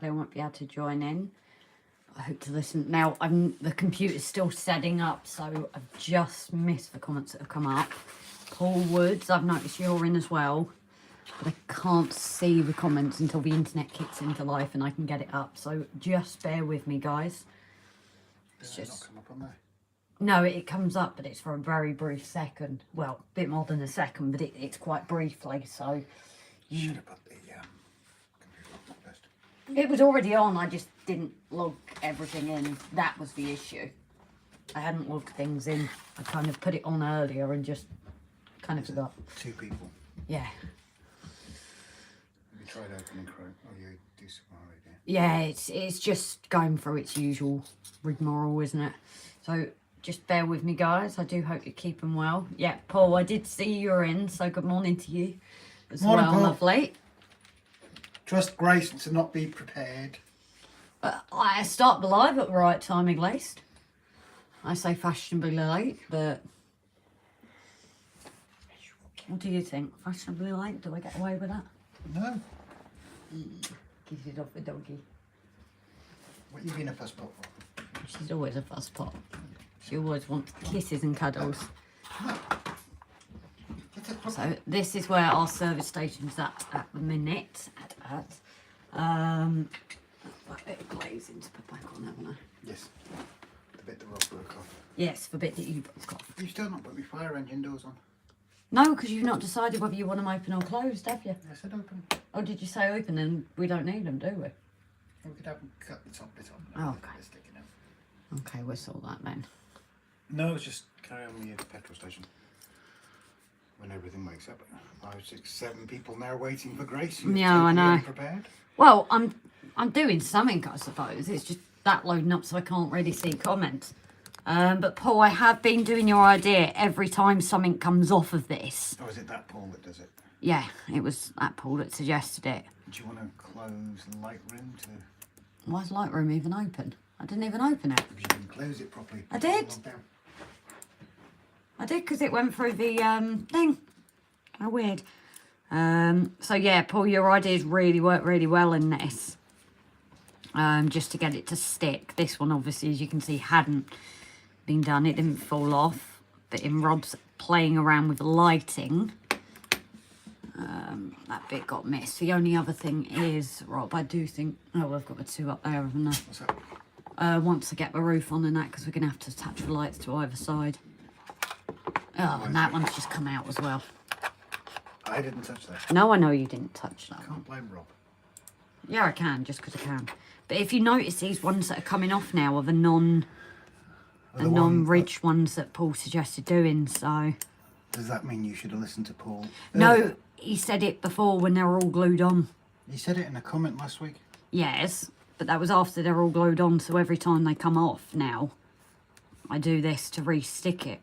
sadly I won't be able to join in. I hope to listen. Now, the computer's still setting up, so I've just missed the comments that have come up. Paul Woods, I've noticed you're in as well. But I can't see the comments until the internet kicks into life and I can get it up. So just bear with me, guys. It's just... not come up on there? No, it comes up, but it's for a very brief second. Well, a bit more than a second, but it's quite briefly, so... You should have put the computer on first. It was already on, I just didn't log everything in. That was the issue. I hadn't logged things in. I kind of put it on earlier and just kind of forgot. 2 people. Yeah. Have you tried opening Chrome? Oh, you do some already. Yeah, it's just going through its usual rigmarole, isn't it? So just bear with me, guys. I do hope you're keeping well. Yeah, Paul, I did see you're in, so good morning to you as Morning, well, Paul. lovely. Trust Grace to not be prepared. I start the live at the right time, at least. I say fashionably late, but what do you think? Fashionably late? Do I get away with that? No. Gives it off the doggy. What you been a fusspot for? She's always a fuss pot. She always wants kisses and cuddles. So this is where our service station's at the minute. That bit of glazing to put back on, haven't I? Yes. The bit that Rob broke off. Yes, the bit that you broke off. You've still not put my fire engine doors on. No, because you've not decided whether you want them open or closed, have you? I said open. Or did you say open and we don't need them, do we? We could have them cut the top bit off. Oh, okay. They're sticking out. Okay, we'll sort that then. No, it's just carry on with the petrol station. When everything wakes up. 5, 6, 7 people now waiting for Grace. You're Yeah, I totally know. unprepared. Well, I'm doing something, I suppose. It's just that loading up so I can't really see comments. But Paul, I have been doing your idea every time something comes off of this. Oh, is it that Paul that does it? Yeah, it was that Paul that suggested it. Do you want to close the Lightroom to... Why is Lightroom even open? I didn't even open it. If you can close it properly. I did. I did, because it went through the thing. How weird. So yeah, Paul, your ideas really worked really well in this. Just to get it to stick. This one, obviously, as you can see, hadn't been done. It didn't fall off. But in Rob's playing around with the lighting, that bit got missed. The only other thing is, Rob, I do think... Oh, I've got the 2 up there, haven't I? What's that? Once I get the roof on and that, because we're going to have to attach the lights to either side. Oh, and that one's just come out as well. I didn't touch that. No, I know you didn't touch that one. Can't blame Rob. Yeah, I can, just because I can. But if you notice, these ones that are coming off now are the non-ridged ones that Paul suggested doing, so... Does that mean you should have listened to Paul? No, he said it before when they were all glued on. He said it in a comment last week. Yes, but that was after they're all glued on, so every time they come off now, I do this to re-stick it.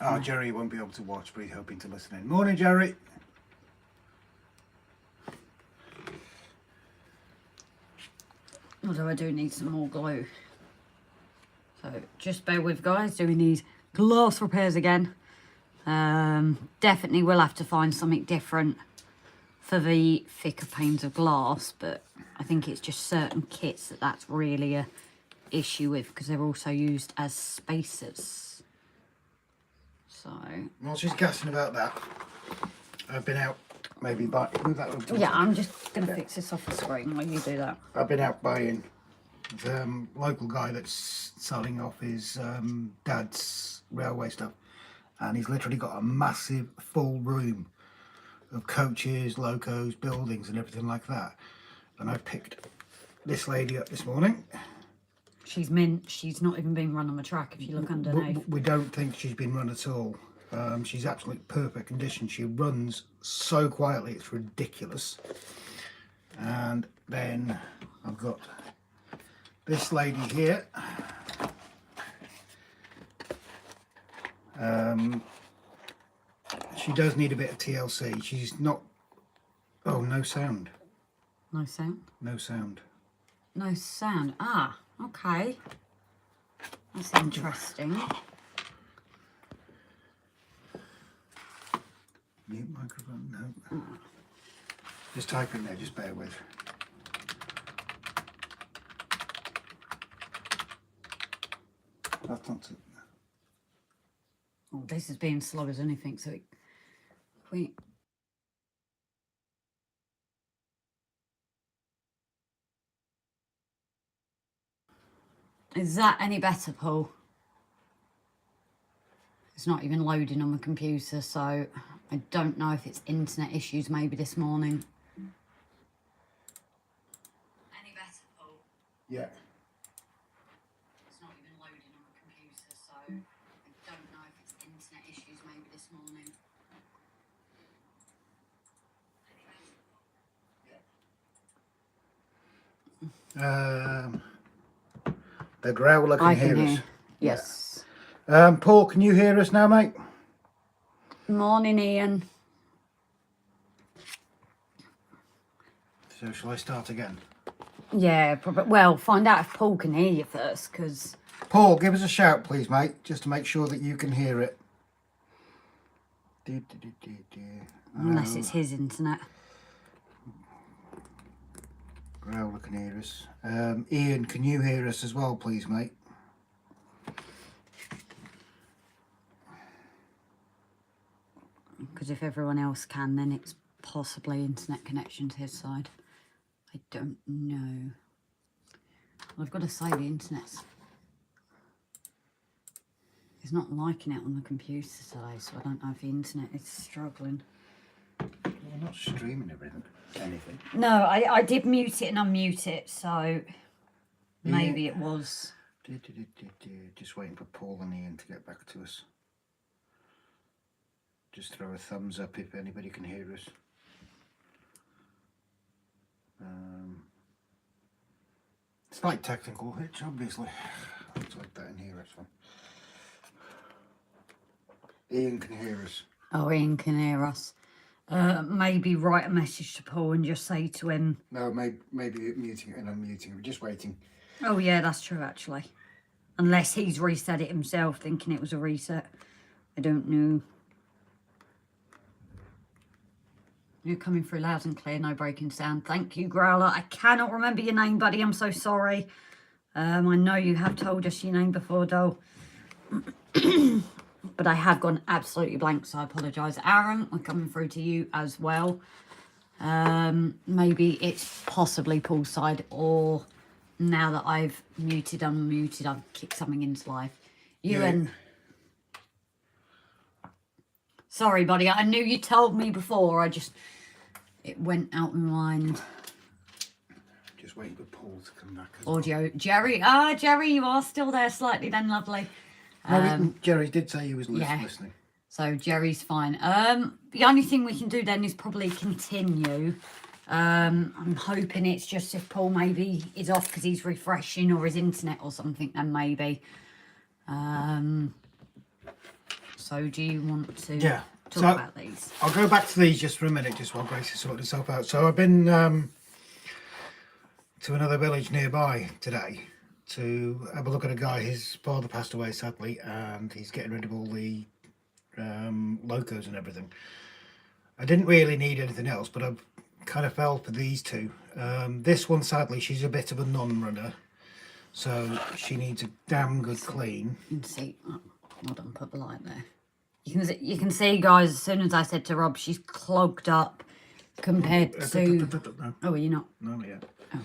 Oh, Jerry won't be able to watch, but he's hoping to listen in. Morning, Jerry. Although I do need some more glue. So just bear with, guys. Do we need glass repairs again? Definitely will have to find something different for the thicker panes of glass, but I think it's just certain kits that's really a issue with, because they're also used as spacers. So While she's gassing about that, I've been out, maybe buy, move that over to yeah, the I'm just going to fix this off the screen while you do that. I've been out buying the local guy that's selling off his dad's railway stuff, and he's literally got a massive full room of coaches, locos, buildings and everything like that. And I picked this lady up this morning. She's mint. She's not even been run on the track if you look underneath. We don't think she's been run at all. She's absolutely perfect condition. She runs so quietly, it's ridiculous. And then I've got this lady here. She does need a bit of TLC. She's not... Oh, no sound. No sound? No sound. No sound. Ah, okay. That's interesting. Mute microphone, no. Just type in there, just bear with. That's not too... Oh, this is being slow as anything, so we... Is that any better, Paul? It's not even loading on the computer, so I don't know if it's internet issues maybe this morning. Any better, Paul? Yeah. It's not even loading on the computer, so I don't know if it's internet issues maybe this morning. The growler can hear us. Yes. Paul, can you hear us now, mate? Morning, Ian. So shall I start again? Yeah, probably. Well, find out if Paul can hear you first, because... Paul, give us a shout, please, mate, just to make sure that you can hear it. Unless it's his internet. Growler can hear us. Ian, can you hear us as well, please, mate? Because if everyone else can, then it's possibly internet connection to his side. I don't know. Well, I've got to say the internet's... It's not liking it on the computer today, so I don't know if the internet is struggling. You're not streaming anything. No, I did mute it and unmute it, so maybe it was... Just waiting for Paul and Ian to get back to us. Just throw a thumbs up if anybody can hear us. Slight technical hitch, obviously. Let's like that in here, that's fine. Ian can hear us. Oh, Ian can hear us. Maybe write a message to Paul and just say to him... No, maybe muting and unmuting. We're just waiting. Oh, yeah, that's true, actually. Unless he's reset it himself, thinking it was a reset. I don't know. You're coming through loud and clear, no breaking sound. Thank you, Growler. I cannot remember your name, buddy. I'm so sorry. I know you have told us your name before, Dole. But I have gone absolutely blank, so I apologise. Aaron, we're coming through to you as well. Maybe it's possibly Paul's side, or now that I've unmuted, I've kicked something into life. Ewan. Yeah. Sorry, buddy. I knew you told me before. It went out of my mind. Just waiting for Paul to come back. Audio. Well. Jerry. Jerry, you are still there slightly then, lovely. No, Jerry did say he was listening. So Jerry's fine. The only thing we can do then is probably continue. I'm hoping it's just if Paul maybe is off because he's refreshing or his internet or something, then maybe. So do you want to talk about these? I'll go back to these just for a minute, just while Grace is sorting herself out. So I've been to another village nearby today to have a look at a guy. His father passed away sadly, and he's getting rid of all the locos and everything. I didn't really need anything else, but I kind of fell for these two. This one, sadly, she's a bit of a non-runner, so she needs a damn good clean. You can see, hold on, put the light there. You can see, guys, as soon as I said to Rob, she's clogged up compared to... No. Oh, are you not? No, not yet. Oh.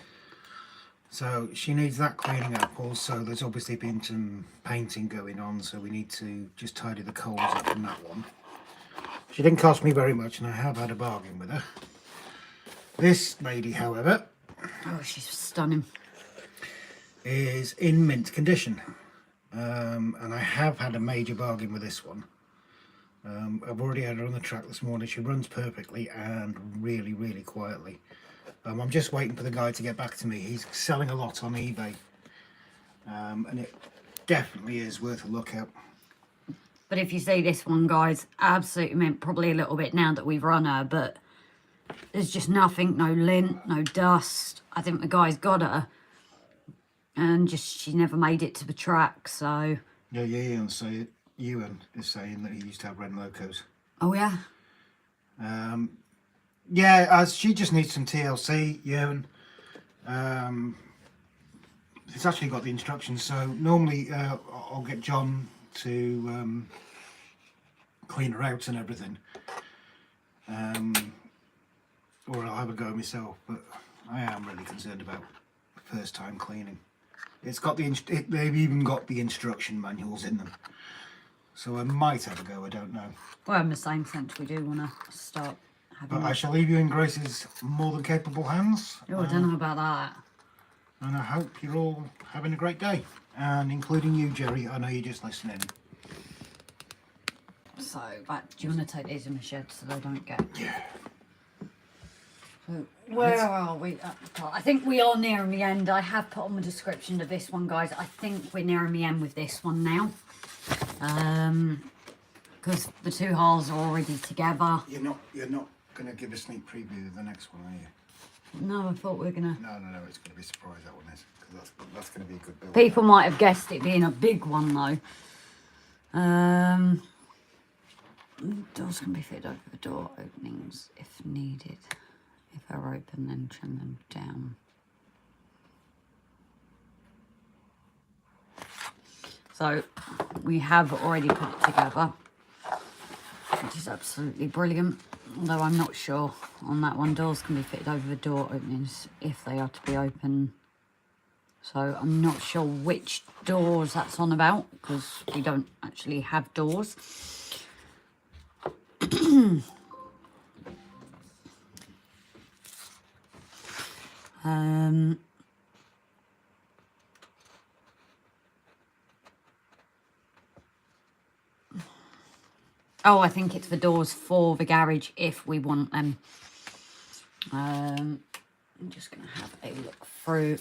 So she needs that cleaning up. Also, there's obviously been some painting going on, so we need to just tidy the coals up on that one. She didn't cost me very much, and I have had a bargain with her. This lady, however... Oh, she's stunning. ...is in mint condition. And I have had a major bargain with this one. I've already had her on the track this morning. She runs perfectly and really, really quietly. I'm just waiting for the guy to get back to me. He's selling a lot on eBay. And it definitely is worth a look at. But if you see this one, guys, absolutely mint. Probably a little bit now that we've run her, but there's just nothing, no lint, no dust. I think the guy's got her. And just, she never made it to the track, so... Yeah, Ewan is saying that he used to have red locos. Oh, yeah? Yeah, as she just needs some TLC, it's actually got the instructions, so normally I'll get John to clean her out and everything, or I'll have a go myself, but I am really concerned about first time cleaning. It's got they've even got the instruction manuals in them, so I might have a go, I don't know. Well, in the same sense, we do want to start having... But I shall leave you in Grace's more than capable hands. Oh, I don't know about that. And I hope you're all having a great day. And including you, Jerry. I know you're just listening. So, do you want to take these in the shed so they don't get... Yeah. So, where are we at the part? I think we are nearing the end. I have put on the description of this one, guys. I think we're nearing the end with this one now. Because the two hulls are already together. You're not going to give a sneak preview of the next one, are you? No, I thought we were going to... No, it's going to be a surprise, that one is. Because that's going to be a good build. People might have guessed it being a big one, though. Doors can be fitted over the door openings if needed. If they're open, then trim them down. So, we have already put it together, which is absolutely brilliant. Although I'm not sure on that one. Doors can be fitted over the door openings if they are to be open. So I'm not sure which doors that's on about, because we don't actually have doors. Oh, I think it's the doors for the garage if we want them. I'm just going to have a look through.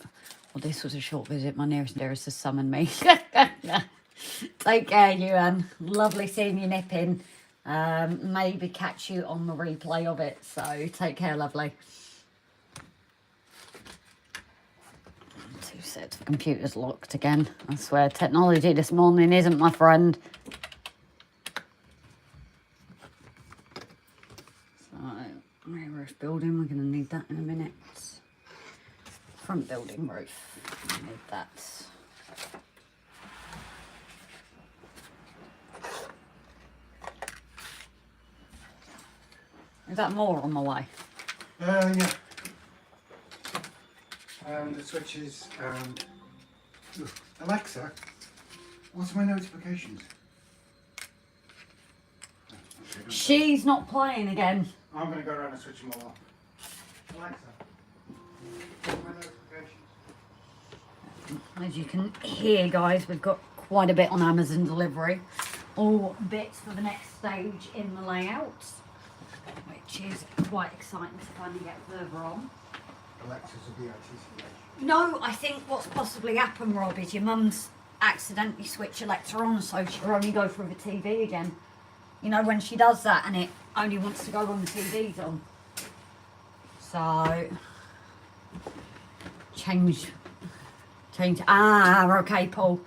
Well, this was a short visit. My nearest and dearest has summoned me. Take care, Ewan. Lovely seeing you nipping. Maybe catch you on the replay of it. So take care, lovely. Two sets of computers locked again. I swear, technology this morning isn't my friend. Rear roof building, we're going to need that in a minute. Front building roof, we need that. Is that more on the way? Yeah. The switches. Alexa, what's my notifications? She's not playing again. I'm going to go around and switch them all off. Alexa, what's my notifications? As you can hear, guys, we've got quite a bit on Amazon delivery. All bits for the next stage in the layout, which is quite exciting to finally get further on. Alexa's a BIT. No, I think what's possibly happened, Rob, is your mum's accidentally switched Alexa on, so she'll only go through the TV again. You know, when she does that and it only wants to go when the TV's on. So, change. Ah, okay, Paul.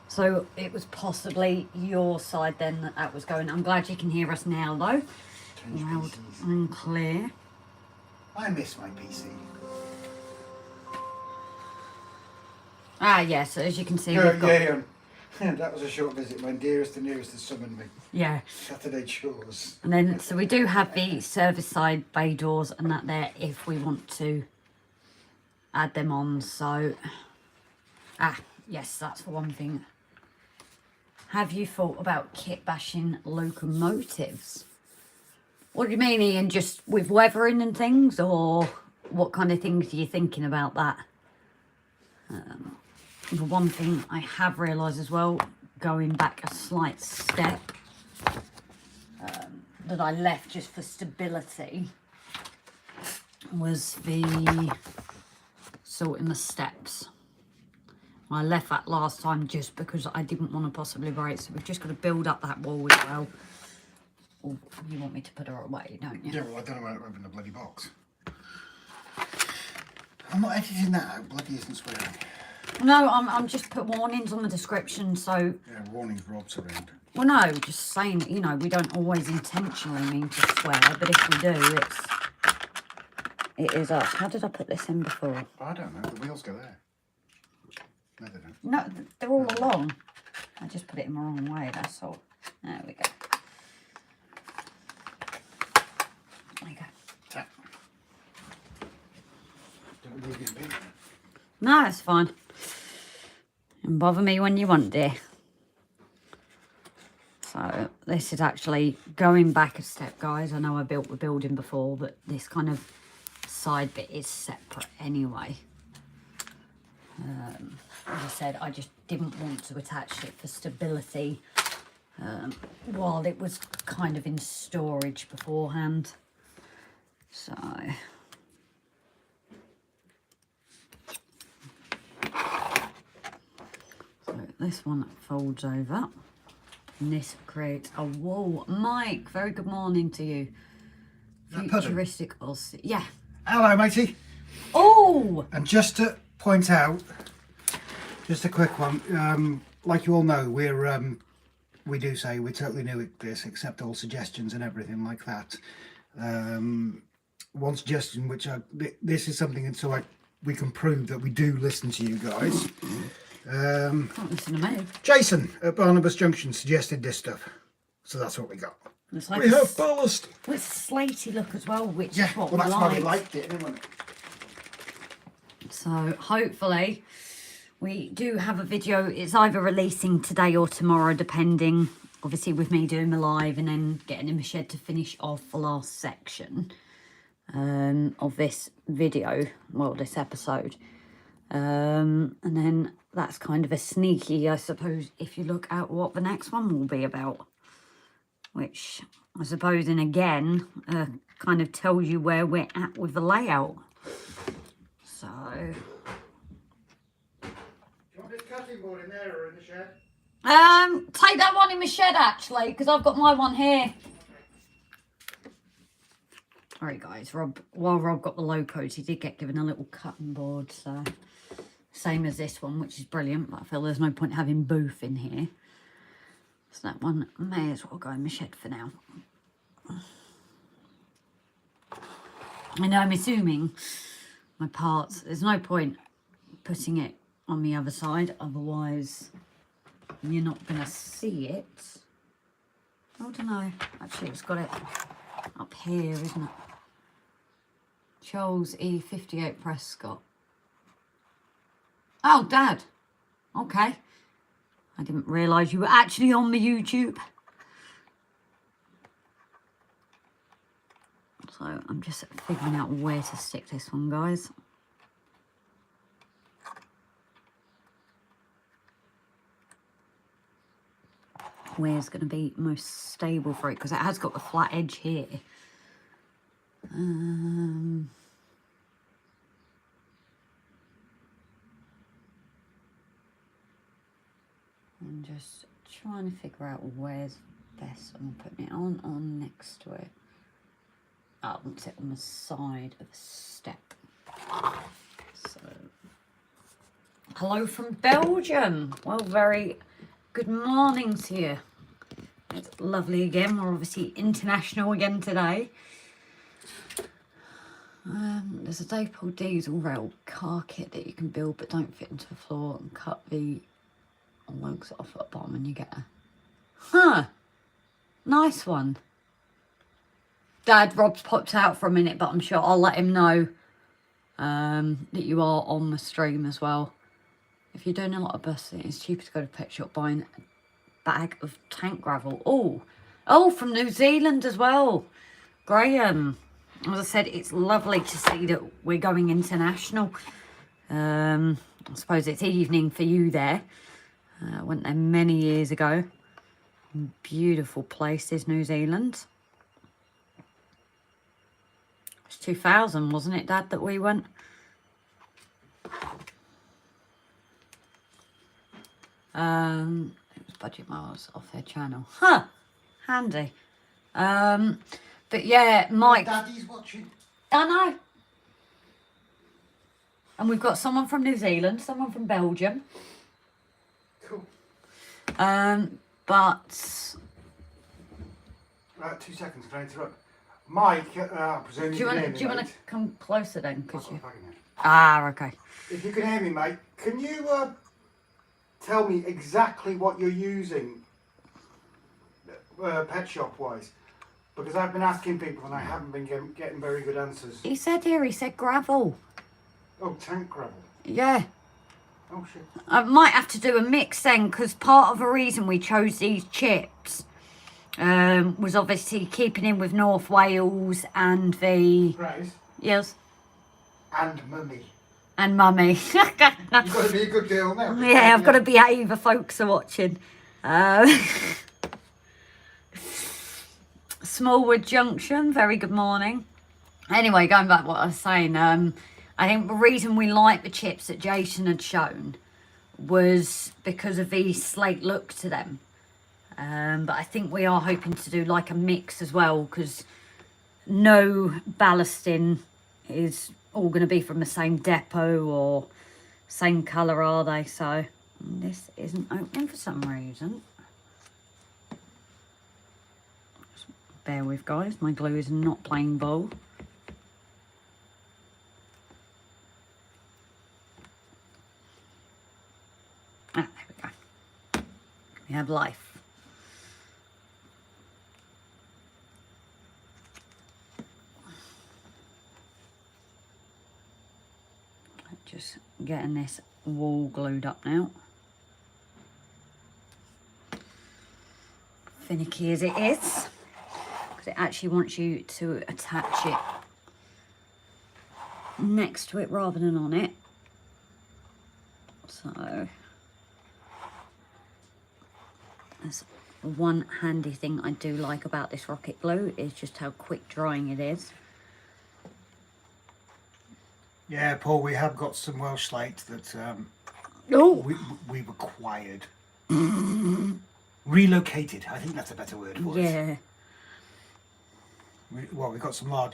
So, it was possibly your side then that was going. I'm glad you can hear us now, though. Loud and clear. I miss my PC. Ah, yes, so as you can see, we've got... Yeah. That was a short visit. My dearest and nearest has summoned me. Yeah. Saturday chores. And then, so we do have the service side bay doors and that there if we want to add them on. So, yes, that's the one thing. Have you thought about kit bashing locomotives? What do you mean, Ian? Just with weathering and things, or what kind of things are you thinking about that? The one thing I have realised as well, going back a slight step, that I left just for stability, was the sorting the steps. I left that last time just because I didn't want to possibly break, so we've just got to build up that wall as well. Or you want me to put her away, don't you? Yeah, well, I don't know where to open the bloody box. I'm not editing that out, bloody isn't swearing. No, I'm just put warnings on the description, so... Yeah, warnings, Rob's around. Well, no, just saying, you know, we don't always intentionally mean to swear, but if we do, it's it is up. How did I put this in before? I don't know. The wheels go there. No, they don't. No, they're all along. I just put it in the wrong way, that's all. There we go. There you go. Tap. Don't leave it big. No, it's fine. And bother me when you want, dear. So this is actually going back a step, guys. I know I built the building before, but this kind of side bit is separate anyway. As I said, I just didn't want to attach it for stability while it was kind of in storage beforehand. So this one folds over. And this creates a wall. Mike, very good morning to you. Futuristic Aussie. Yeah. Hello, matey. Oh! And just to point out, just a quick one. Like you all know, we do say we're totally new at this, accept all suggestions and everything like that. One suggestion, which this is something until we can prove that we do listen to you guys. Can't listen to me. Jason at Barnabas Junction suggested this stuff, so that's what we got. It's like we have ballast. Well, it's a slaty look as well, which Yeah, is what well, that's why we like. liked it, didn't we? So hopefully we do have a video. It's either releasing today or tomorrow, depending, obviously, with me doing my live and then getting in the shed to finish off the last section of this video, well, this episode. And then that's kind of a sneaky, I suppose, if you look at what the next one will be about, which I suppose, and again, kind of tells you where we're at with the layout. So, Do you want this cutting board in there or in the shed? take that one in the shed actually, because I've got my one here. Alright guys, while Rob got the low coats, he did get given a little cutting board, so same as this one, which is brilliant, but I feel there's no point having both in here. So that one may as well go in the shed for now. And I'm assuming my parts, there's no point putting it on the other side, otherwise you're not going to see it. I don't know, actually it's got it up here, isn't it? Charles E58 Prescott. Oh, Dad. Okay. I didn't realise you were actually on the YouTube. So I'm just figuring out where to stick this one, guys. Where's going to be most stable for it? Because it has got the flat edge here. I'm just trying to figure out where's best. I'm putting it on next to it. I want it on the side of the step. So, hello from Belgium. Well, very good morning to you. It's lovely again. We're obviously international again today. There's a Delph diesel rail car kit that you can build but don't fit into the floor, and cut the lugs off at the bottom and you get a nice one. Dad, Rob's popped out for a minute, but I'm sure I'll let him know that you are on the stream as well. If you're doing a lot of busing, it's cheaper to go to the pet shop buying a bag of tank gravel. Oh, from New Zealand as well, Graham. As I said, it's lovely to see that we're going international. I suppose it's evening for you there. I went there many years ago. Beautiful places, New Zealand. It was 2000, wasn't it, Dad, that we went? It was Budget Miles off their channel. Handy. But yeah, Mike. Daddy's watching. I know. And we've got someone from New Zealand, someone from Belgium. Cool. But 2 seconds, can I interrupt? Mike, I presume Do you you can want hear me, to mate. come closer then? I've Cause got you. a plug in it. Ah, okay. If you can hear me, mate, can you tell me exactly what you're using, pet shop wise? Because I've been asking people and I haven't been getting very good answers. He said gravel. Oh, tank gravel. Yeah. Oh shit. I might have to do a mix then, because part of the reason we chose these chips was obviously keeping in with North Wales and the... Grace. Yes. And mummy. And mummy. You've got to be a good girl now. Yeah, I've got to behave, the folks are watching. Smallwood Junction, very good morning. Anyway, going back to what I was saying, I think the reason we liked the chips that Jason had shown was because of the slate look to them. But I think we are hoping to do like a mix as well, because no ballasting is all going to be from the same depot or same colour, are they? So this isn't opening for some reason. Bear with, guys, my glue is not playing ball. Ah, there we go. We have life. Just getting this wall glued up now. Finicky as it is, because it actually wants you to attach it next to it rather than on it. So that's one handy thing I do like about this rocket glue, is just how quick drying it is. Yeah, Paul, we have got some Welsh slate that we've acquired. Relocated, I think that's a better word for it. Yeah. We've got some large,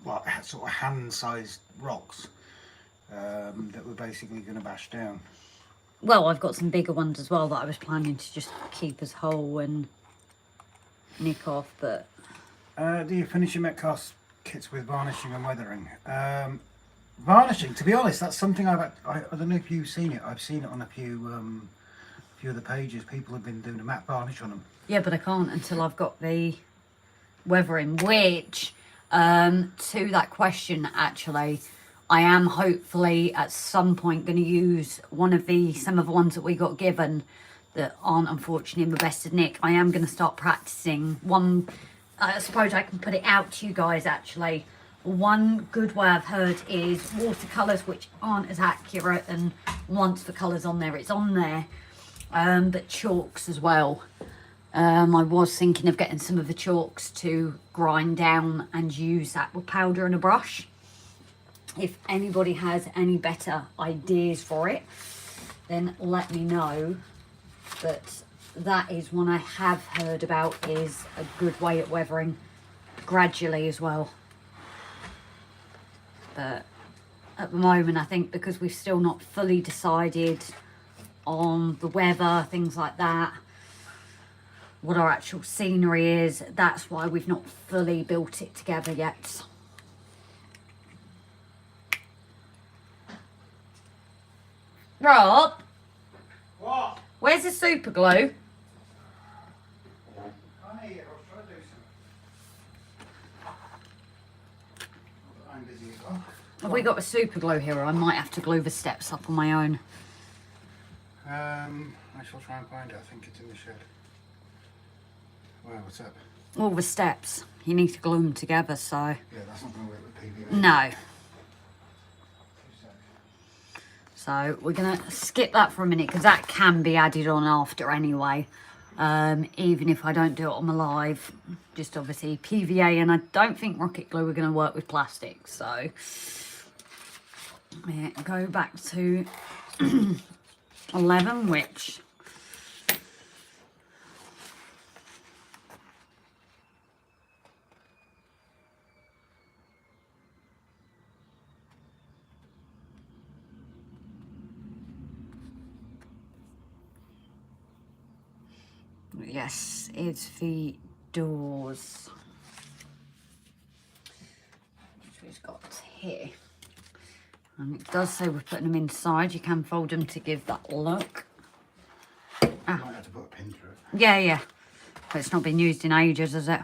like, sort of hand-sized rocks that we're basically going to bash down. Well, I've got some bigger ones as well that I was planning to just keep as whole and nick off, but... Do you finish your Metcalfe kits with varnishing and weathering? Varnishing, to be honest, that's something I don't know if you've seen it. I've seen it on a few of the pages. People have been doing a matte varnish on them. Yeah, but I can't until I've got the weathering, which, to that question, actually, I am hopefully at some point going to use some of the ones that we got given that aren't unfortunately in the best of nick. I am going to start practicing one. I suppose I can put it out to you guys, actually. One good way I've heard is watercolours, which aren't as accurate, and once the colour's on there, it's on there. But chalks as well. I was thinking of getting some of the chalks to grind down and use that with powder and a brush. If anybody has any better ideas for it, then let me know. But that is one I have heard about, is a good way at weathering gradually as well. But at the moment, I think because we've still not fully decided on the weather, things like that, what our actual scenery is, that's why we've not fully built it together yet. Rob? What? Where's the super glue? I was trying to do something. I'm busy as well. Have we got the super glue here, or I might have to glue the steps up on my own? I shall try and find it. I think it's in the shed. Well, what's up? All the steps. You need to glue them together, so... Yeah, that's not going to work with PVA. No. So we're going to skip that for a minute, because that can be added on after anyway. Even if I don't do it on the live. Just obviously PVA, and I don't think rocket glue are going to work with plastic. So yeah, go back to 11, which... Yes, it's the doors. we've got here. And it does say we're putting them inside. You can fold them to give that look. You might have to put a pin through it. Yeah, yeah. But it's not been used in ages, has it?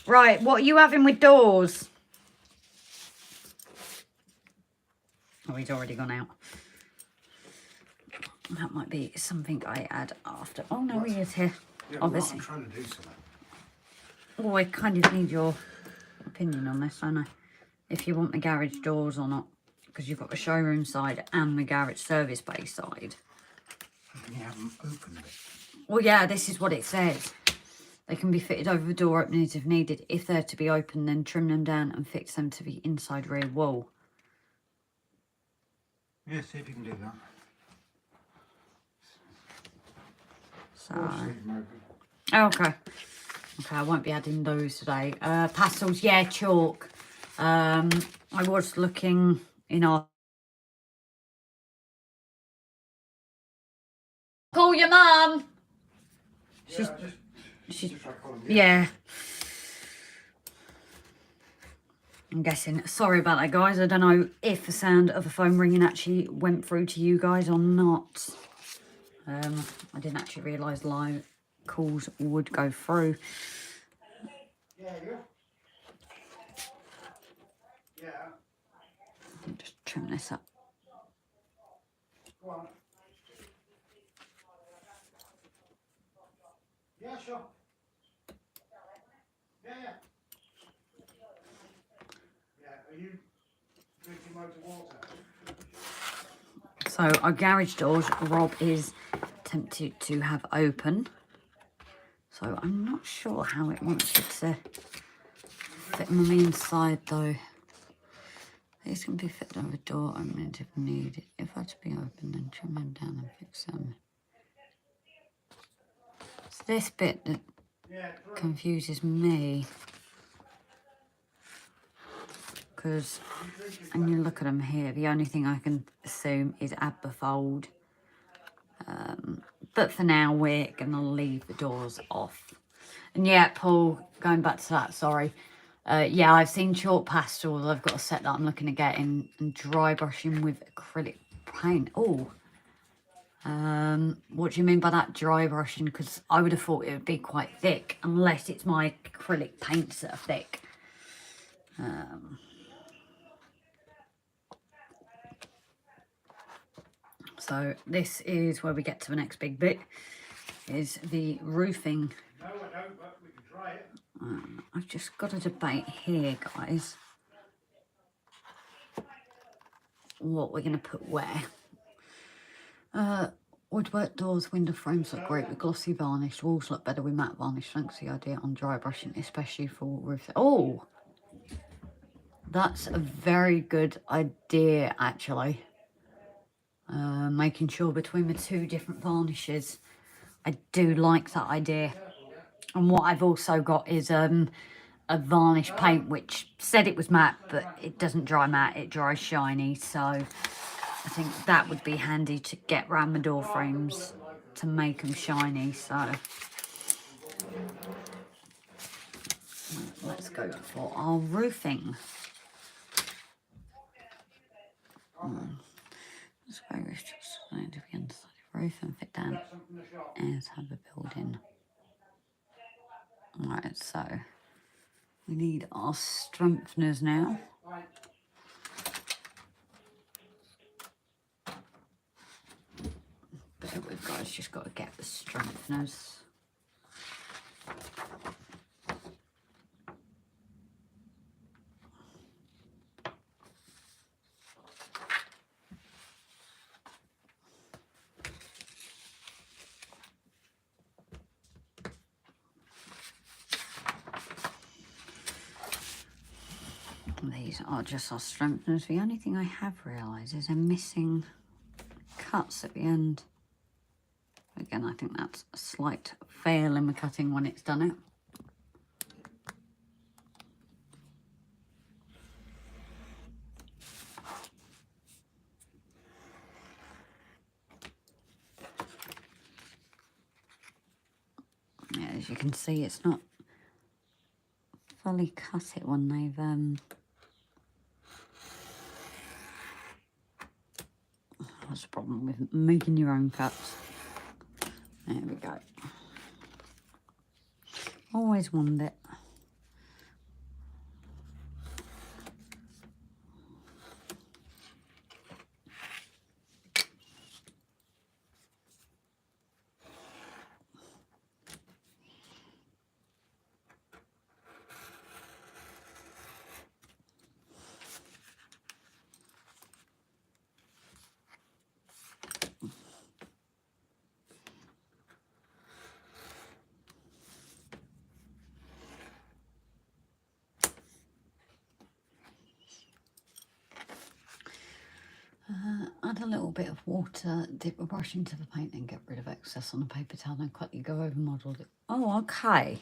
Right, what are you having with doors? Oh, he's already gone out. That might be something I add after. Oh, no, he is here. Yeah, Obviously. I'm trying to do something. Oh, I kind of need your opinion on this, don't I? If you want the garage doors or not. Because you've got the showroom side and the garage service bay side. You haven't opened it. Well, yeah, this is what it says. They can be fitted over the door openings if needed. If they're to be open, then trim them down and fix them to the inside rear wall. Yeah, see if you can do that. So, Okay. okay, I won't be adding those today. Pastels, yeah, chalk. I was looking in our... Call your mum! She's yeah. I'm guessing. Sorry about that, guys. I don't know if the sound of the phone ringing actually went through to you guys or not. I didn't actually realise live calls would go through. Yeah. I'll just trim this up. Go on. Yeah, sure. Yeah. Yeah, are you drinking loads of water? So our garage doors, Rob is tempted to have open. So I'm not sure how it wants it to fit them on the inside though. These can be fitted over door openings if needed. If they're to be open, then trim them down and fix them. It's this bit that confuses me. Because when you look at them here, the only thing I can assume is add the fold. But for now, we're going to leave the doors off. And yeah, Paul, going back to that, sorry. Yeah, I've seen chalk pastels. I've got a set that I'm looking at getting and dry brushing with acrylic paint. Oh, what do you mean by that, dry brushing? Because I would have thought it would be quite thick, unless it's my acrylic paints that are thick. So this is where we get to the next big bit, is the roofing. No, I don't, but we can try it. I've just got a debate here, guys. What we're going to put where. Woodwork doors, window frames look great with glossy varnish. Walls look better with matte varnish. Thanks for the idea on dry brushing, especially for roof. Oh, that's a very good idea, actually. Making sure between the two different varnishes. I do like that idea. And what I've also got is a varnish paint, which said it was matte, but it doesn't dry matte, it dries shiny. So I think that would be handy to get round the door frames to make them shiny. So let's go for our roofing. Let's go with just to be inside the roof and fit down outside the building. Right, so we need our strengtheners now. Bear with, guys, just got to get the strengtheners. These are just our strengtheners. The only thing I have realised is I'm missing cuts at the end. Again, I think that's a slight fail in the cutting when it's done it. Yeah, as you can see, it's not fully cut it when they've that's the problem with making your own cuts. There we go. Always wondered. Add a little bit of water, dip a brush into the paint and get rid of excess on a paper towel and quickly go over modelled it. Oh, okay.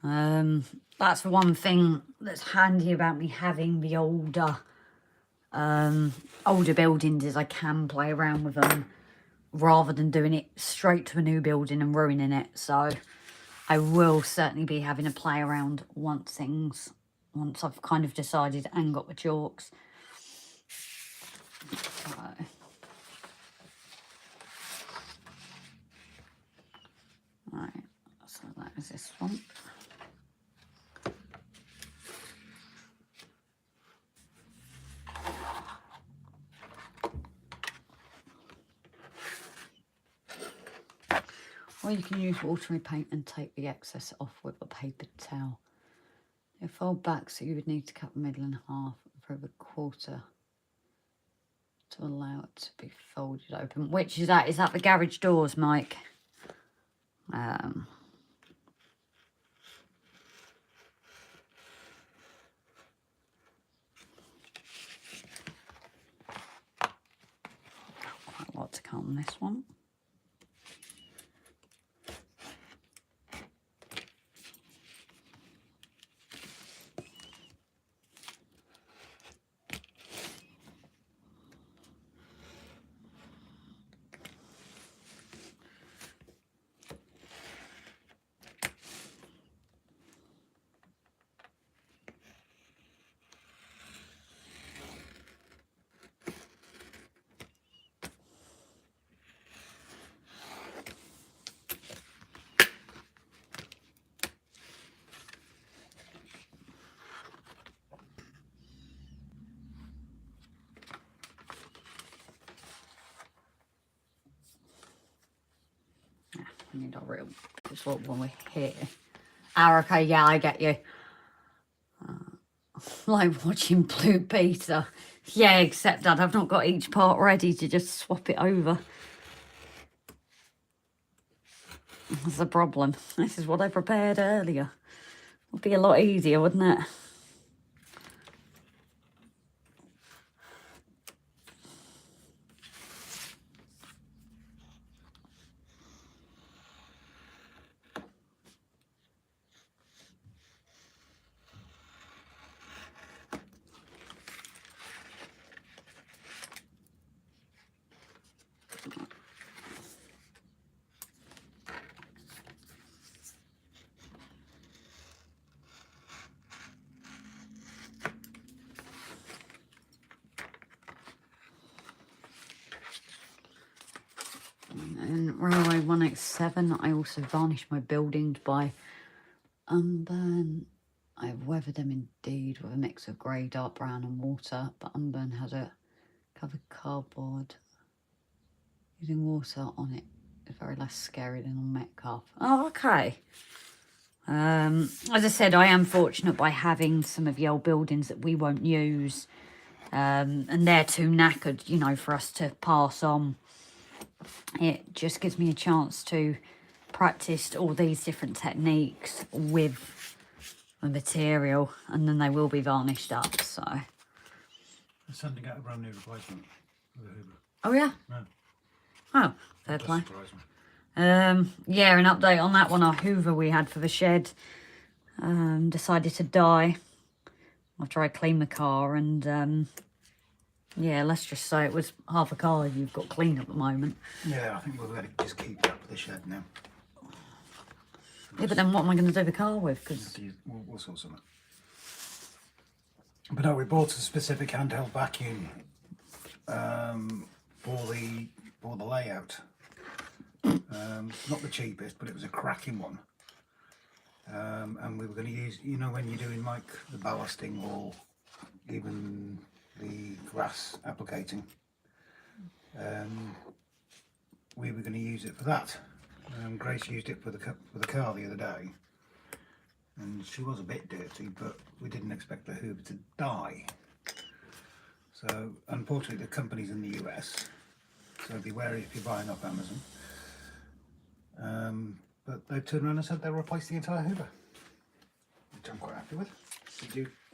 That's one thing that's handy about me having the older buildings is I can play around with them rather than doing it straight to a new building and ruining it. So I will certainly be having a play around once I've kind of decided and got the chalks. So. Right, so that is this one. Or you can use watery paint and take the excess off with a paper towel. You fold back so you would need to cut the middle in half for the quarter to allow it to be folded open. Which is that? Is that the garage doors, Mike? Quite a lot to cut on this one. I need a real, just look when we're here. Ah, okay, yeah, I get you. Like watching Blue Peter. Yeah, except that I've not got each part ready to just swap it over. That's the problem. This is what I prepared earlier. Would be a lot easier, wouldn't it? In Railway 187, I also varnished my buildings by unburn. I've weathered them indeed with a mix of grey, dark brown and water, but unburn has a covered cardboard. Using water on it is very less scary than on Metcalfe. Oh, okay. As I said, I am fortunate by having some of the old buildings that we won't use, and they're too knackered, you know, for us to pass on. It just gives me a chance to practice all these different techniques with the material, and then they will be varnished up. So I'm sending out a brand new replacement for the Hoover. oh yeah, Yeah. oh fair play. Surprise me. Yeah, an update on that one. Our Hoover we had for the shed decided to die after I cleaned the car, and yeah, let's just say it was half a car you've got clean at the moment. Yeah, I think we're going to just keep that for the shed now. Yeah, but then what am I going to do the car with? Because We'll sort something. But no, we bought a specific handheld vacuum for the layout. Not the cheapest, but it was a cracking one. And we were going to use, you know, when you're doing like the ballasting or even the grass applicating, we were going to use it for that. Grace used it for the car the other day, and she was a bit dirty, but we didn't expect the Hoover to die. So unfortunately the company's in the US, so be wary if you're buying off Amazon. But they've turned around and said they'll replace the entire Hoover, which I'm quite happy with.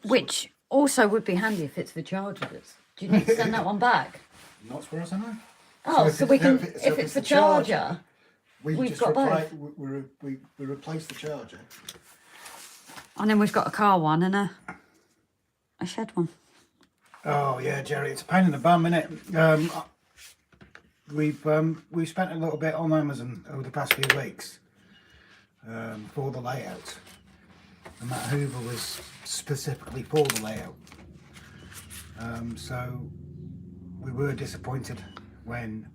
which also would be handy if it's for chargers. Do you need to send that one back? Not as far as I know. Oh, so we can, if it's the charger, we've we've just got both. we replaced the charger. And then we've got a car one and a shed one. Oh yeah, Jerry, it's a pain in the bum, isn't it? We've spent a little bit on Amazon over the past few weeks for the layout, and that Hoover was specifically for the layout. So we were disappointed when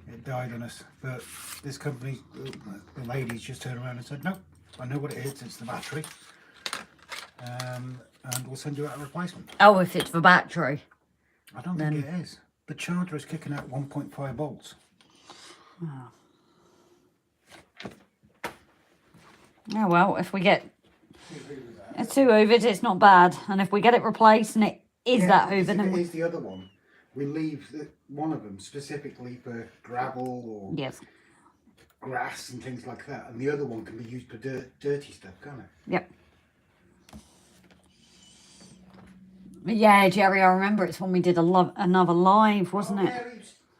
it died on us, but this company, the ladies just turned around and said, "No, I know what it is. It's the battery, and we'll send you out a replacement." Oh, if it's for battery. I don't think it is. The charger is kicking out 1.5 volts. Oh. Oh well, if we get two Hoovers, it's not bad. And if we get it replaced and it is that Hoover, then it is the other one. We leave one of them specifically for gravel or yes, grass and things like that, and the other one can be used for dirty stuff, can't it? Yep. Yeah, Jerry, I remember it's when we did another live, wasn't it?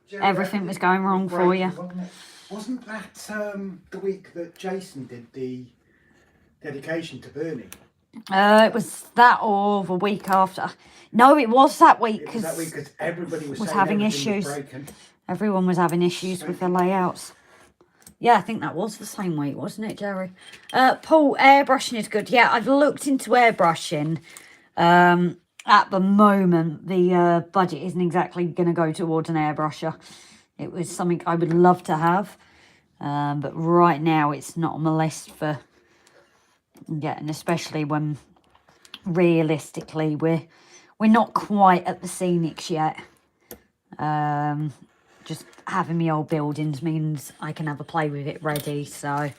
Jerry, Everything was going wrong for you. Wasn't that the week that Jason did the dedication to Bernie? It was that or the week after. No, it was that week because everybody was saying having everything issues. was breaking. Everyone was having issues with the layouts. Yeah, I think that was the same week, wasn't it, Jerry? Paul, airbrushing is good. Yeah, I've looked into airbrushing. At the moment, the budget isn't exactly going to go towards an airbrusher. It was something I would love to have. But right now, it's not on the list for getting, especially when realistically we're not quite at the scenics yet. Just having my old buildings means I can have a play with it ready. So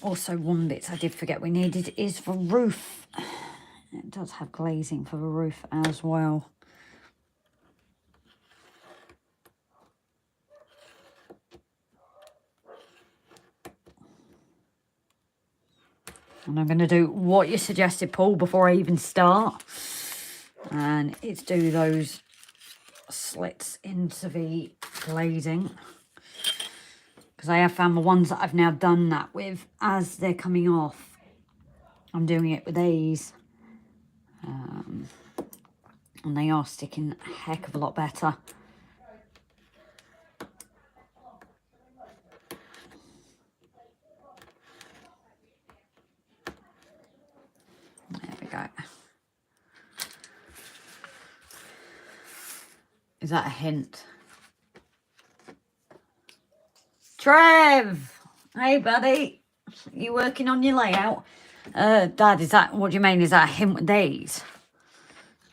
also one bit I did forget we needed is for roof. It does have glazing for the roof as well. And I'm going to do what you suggested, Paul, before I even start. And it's do those slits into the glazing. Because I have found the ones that I've now done that with, as they're coming off, I'm doing it with these. And they are sticking a heck of a lot better. There we go. Is that a hint? Trev! Hey, buddy. You working on your layout? Dad, is that, what do you mean? Is that a hint with these?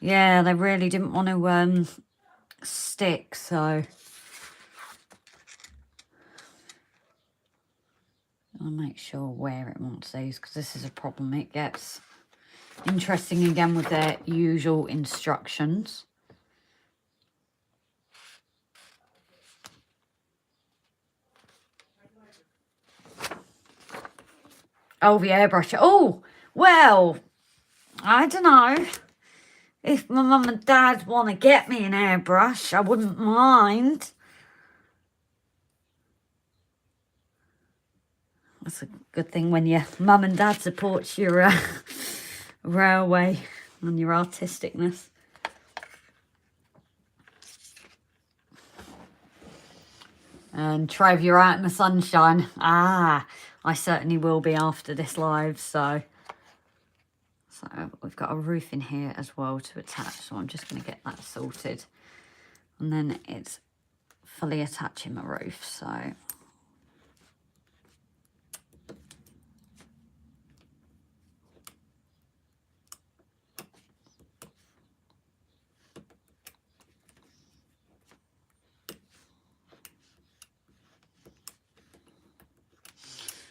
Yeah, they really didn't want to stick, so I'll make sure where it wants these, because this is a problem. It gets interesting again with their usual instructions. Oh, the airbrush. Oh, well, I don't know. If my mum and dad want to get me an airbrush, I wouldn't mind. That's a good thing when your mum and dad supports your railway and your artisticness. And Trev, you're out in the sunshine. Ah, I certainly will be after this live. So we've got a roof in here as well to attach. So I'm just going to get that sorted. And then it's fully attaching my roof. So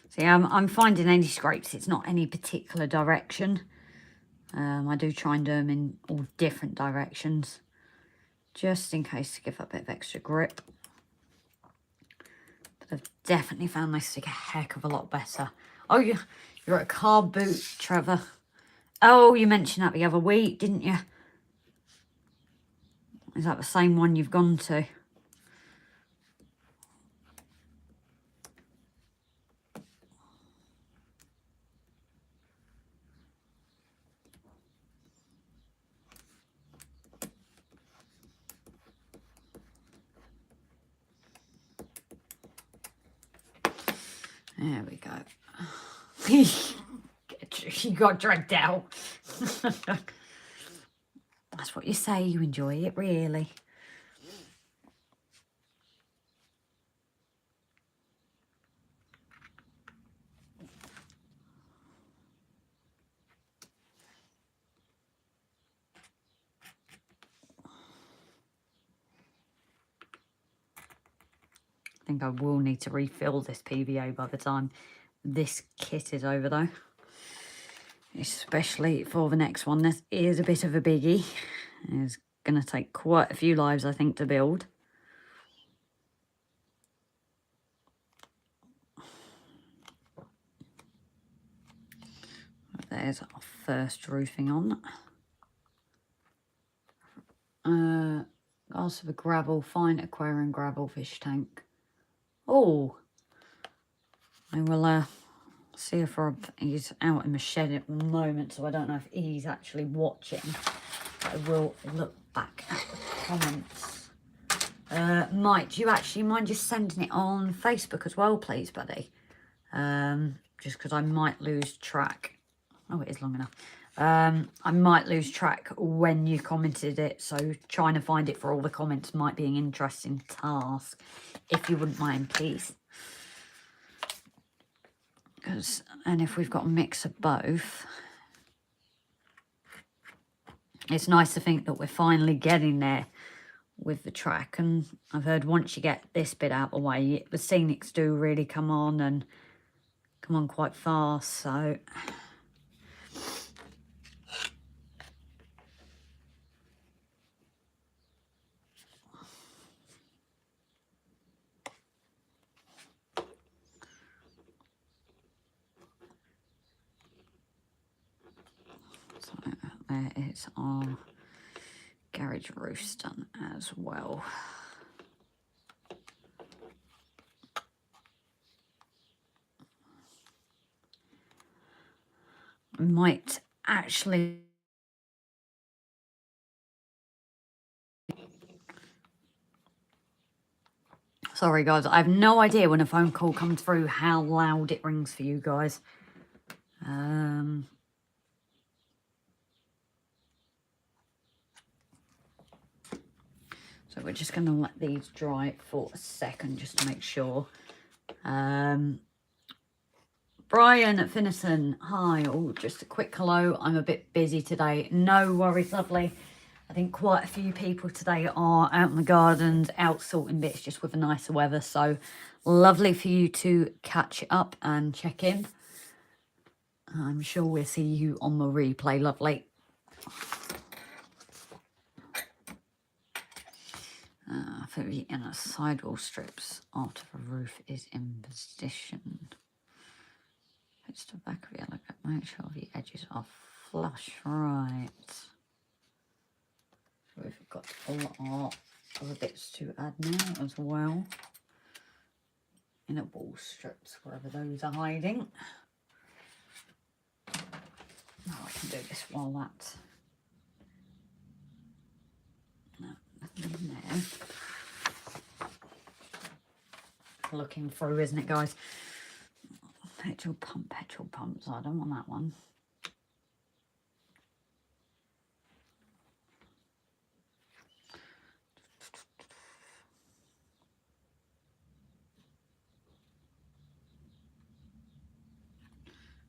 see, I'm finding any scrapes, it's not any particular direction. I do try and do them in all different directions, just in case to give a bit of extra grip. But I've definitely found this stick a heck of a lot better. Oh, you're at a car boot, Trevor. Oh, you mentioned that the other week, didn't you? Is that the same one you've gone to? There we go. She got dragged out. That's what you say, you enjoy it, really. I think I will need to refill this PVA by the time this kit is over, though. Especially for the next one. This is a bit of a biggie. It's going to take quite a few lives, I think, to build. There's our first roofing on. Also the gravel, fine aquarium gravel fish tank. Oh, I will see if he's out in the shed at the moment, so I don't know if he's actually watching. But I will look back at the comments. Mike, do you actually mind just sending it on Facebook as well, please, buddy? Just because I might lose track. Oh, it is long enough. I might lose track when you commented it, so trying to find it for all the comments might be an interesting task, if you wouldn't mind, please. And if we've got a mix of both, it's nice to think that we're finally getting there with the track. And I've heard once you get this bit out of the way, the scenics do really come on and come on quite fast, so... There is our garage roof done as well. I might actually... Sorry guys, I have no idea when a phone call comes through how loud it rings for you guys. So we're just going to let these dry for a second just to make sure. Brian at Finneson, hi. Oh, just a quick hello. I'm a bit busy today. No worries, lovely. I think quite a few people today are out in the gardens, out sorting bits just with the nicer weather. So lovely for you to catch up and check in. I'm sure we'll see you on the replay, lovely. For the inner sidewall strips after the roof is in position. It's the back of the elegant. Make sure the edges are flush, right. We've got a lot of other bits to add now as well. Inner wall strips, wherever those are hiding. Now I can do this while that's... No, nothing in there. looking through, isn't it, guys? Petrol pumps. I don't want that one.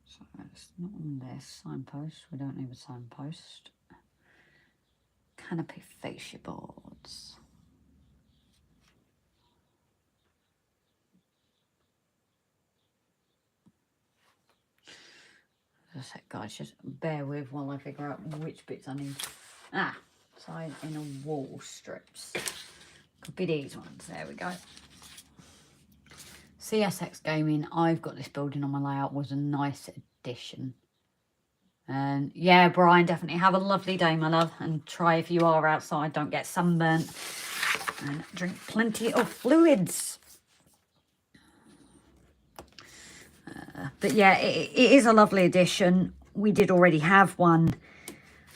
So it's not on this signpost. We don't need a signpost. Canopy fascia boards. As I said, guys, just bear with while I figure out which bits I need. Side inner wall strips. Could be these ones. There we go. CSX Gaming, I've got this building on my layout, was a nice addition. And yeah, Brian, definitely have a lovely day, my love. And try, if you are outside, don't get sunburnt. And drink plenty of fluids. But yeah, it is a lovely addition. We did already have one.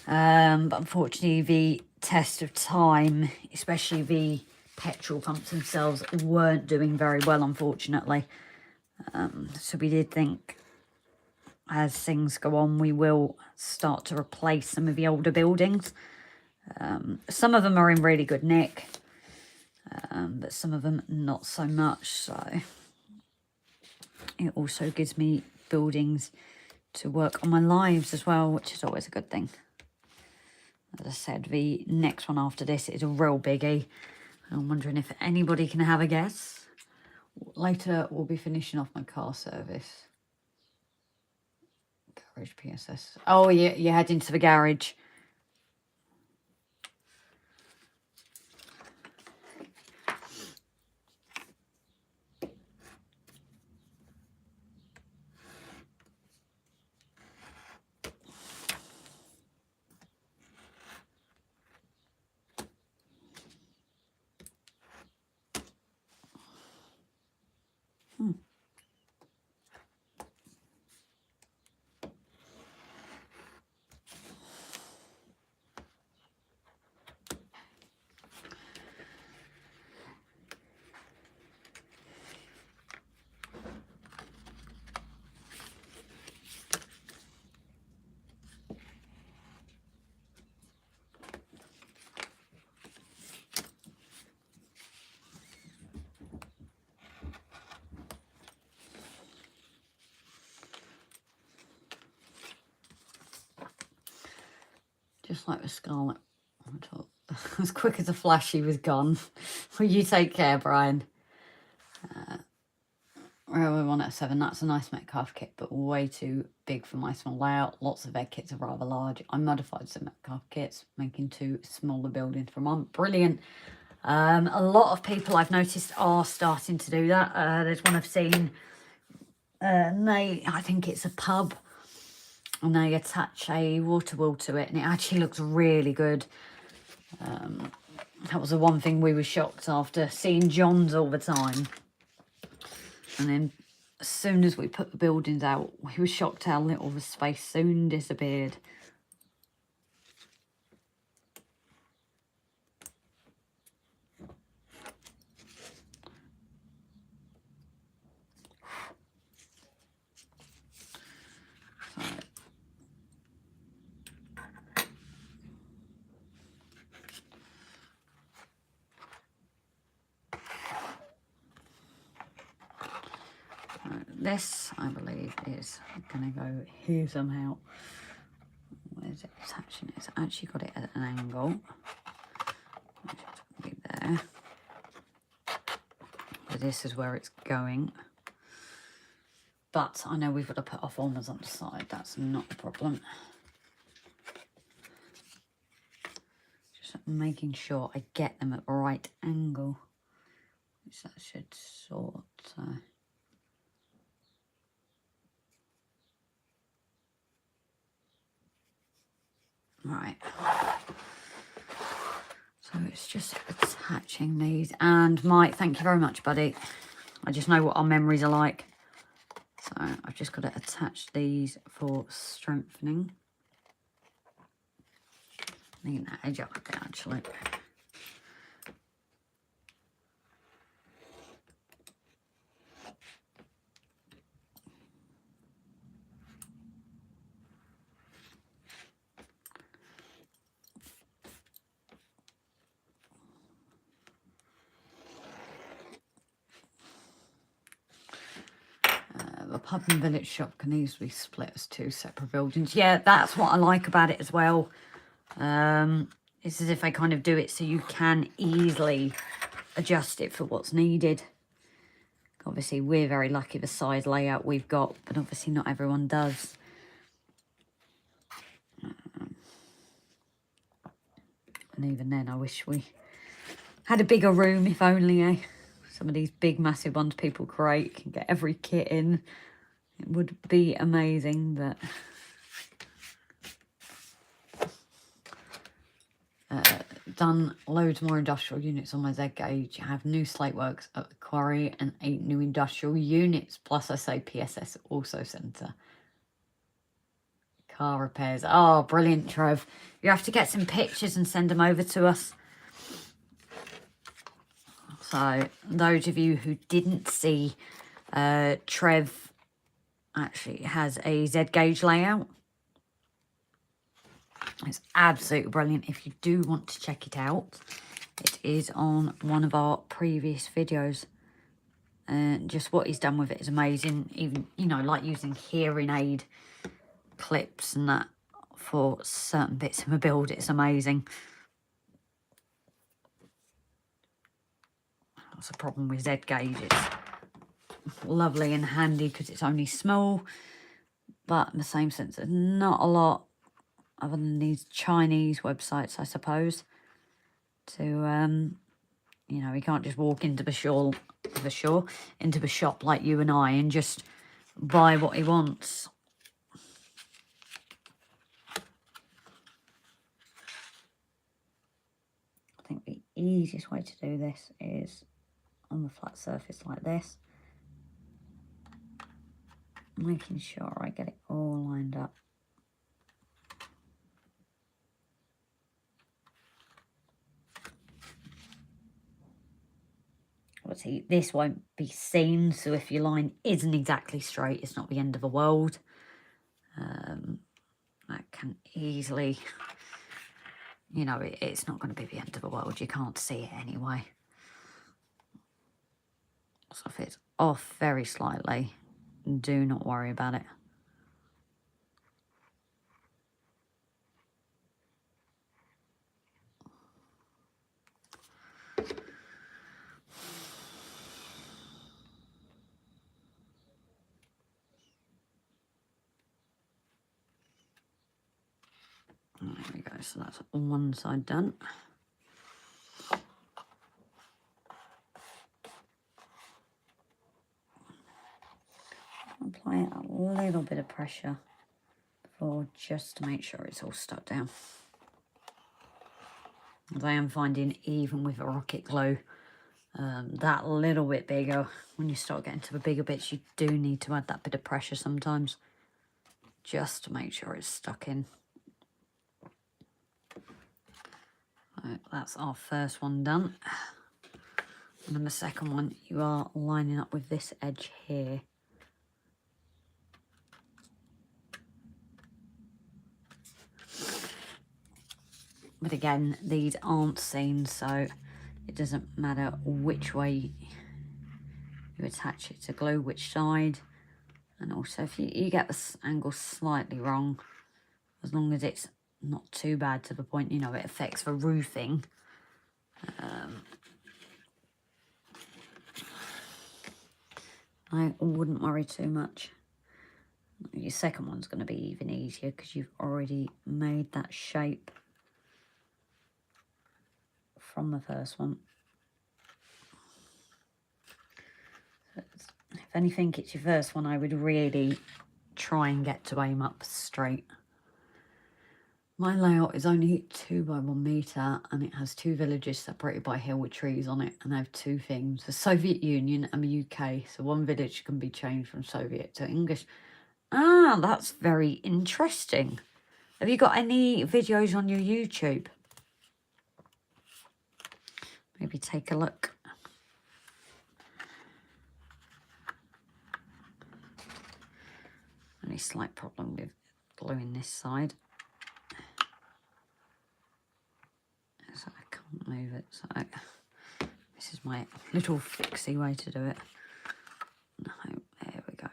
But unfortunately, the test of time, especially the petrol pumps themselves, weren't doing very well, unfortunately. So we did think, as things go on, we will start to replace some of the older buildings. Some of them are in really good nick, but some of them not so much. So it also gives me buildings to work on my lives as well, which is always a good thing. As I said, the next one after this is a real biggie. I'm wondering if anybody can have a guess. Later, we'll be finishing off my car service. Garage PSS. Oh, you're heading to the garage. Just like with Scarlet. As quick as a flash, she was gone. Well, you take care, Brian. Railway 107, that's a nice Metcalfe kit, but way too big for my small layout. Lots of egg kits are rather large. I modified some Metcalfe kits, making 2 smaller buildings from one. Brilliant. A lot of people I've noticed are starting to do that. There's one I've seen, I think it's a pub, and they attach a water wheel to it, and it actually looks really good. That was the one thing we were shocked after seeing John's all the time. And then as soon as we put the buildings out, we were shocked how little the space soon disappeared. This, I believe, is going to go here somehow. Where's it attaching? It's actually got it at an angle. Which is going to be there. So this is where it's going. But I know we've got to put our formers on the side. That's not a problem. Just making sure I get them at the right angle. Which that should sort. Right, so it's just attaching these. And Mike, thank you very much, buddy. I just know what our memories are like. So I've just got to attach these for strengthening. Need that edge up a bit, actually. Pub and village shop can easily split as 2 separate buildings. Yeah, that's what I like about it as well. It's as if they kind of do it so you can easily adjust it for what's needed. Obviously, we're very lucky the size layout we've got, but obviously not everyone does. And even then, I wish we had a bigger room, if only, eh? Some of these big, massive ones people create can get every kit in. It would be amazing, but... done loads more industrial units on my Z gauge. I have new slate works at the quarry and 8 new industrial units. Plus, I say PSS also centre. Car repairs. Oh, brilliant, Trev. You have to get some pictures and send them over to us. So, those of you who didn't see, Trev actually has a Z gauge layout. It's absolutely brilliant. If you do want to check it out, it is on one of our previous videos. And just what he's done with it is amazing. Even, you know, like using hearing aid clips and that for certain bits of a build, it's amazing. That's the problem with Z gauge. It's lovely and handy because it's only small, but in the same sense, there's not a lot other than these Chinese websites, I suppose, to, you know, he can't just walk into the shop like you and I and just buy what he wants. I think the easiest way to do this is on the flat surface like this, making sure I get it all lined up. Obviously, this won't be seen, so if your line isn't exactly straight, it's not the end of the world. That can easily, you know, it's not going to be the end of the world. You can't see it anyway. So if it's off very slightly, do not worry about it. There we go, so that's one side done. Apply a little bit of pressure before, just to make sure it's all stuck down. As I am finding, even with a rocket glue, that little bit bigger, when you start getting to the bigger bits, you do need to add that bit of pressure sometimes, just to make sure it's stuck in. So that's our first one done. And then the second one, you are lining up with this edge here. But again, these aren't seen, so it doesn't matter which way you attach it to glue, which side. And also, if you get the angle slightly wrong, as long as it's not too bad to the point, you know, it affects the roofing. I wouldn't worry too much. Your second one's going to be even easier because you've already made that shape from the first one. So if anything, it's your first one, I would really try and get to aim up straight. My layout is only 2 by 1 metre and it has 2 villages separated by a hill with trees on it, and I have 2 themes, the Soviet Union and the UK. So one village can be changed from Soviet to English. Ah, that's very interesting. Have you got any videos on your YouTube? Maybe take a look. Only slight problem with gluing this side. So I can't move it. So this is my little fixie way to do it. No, there we go.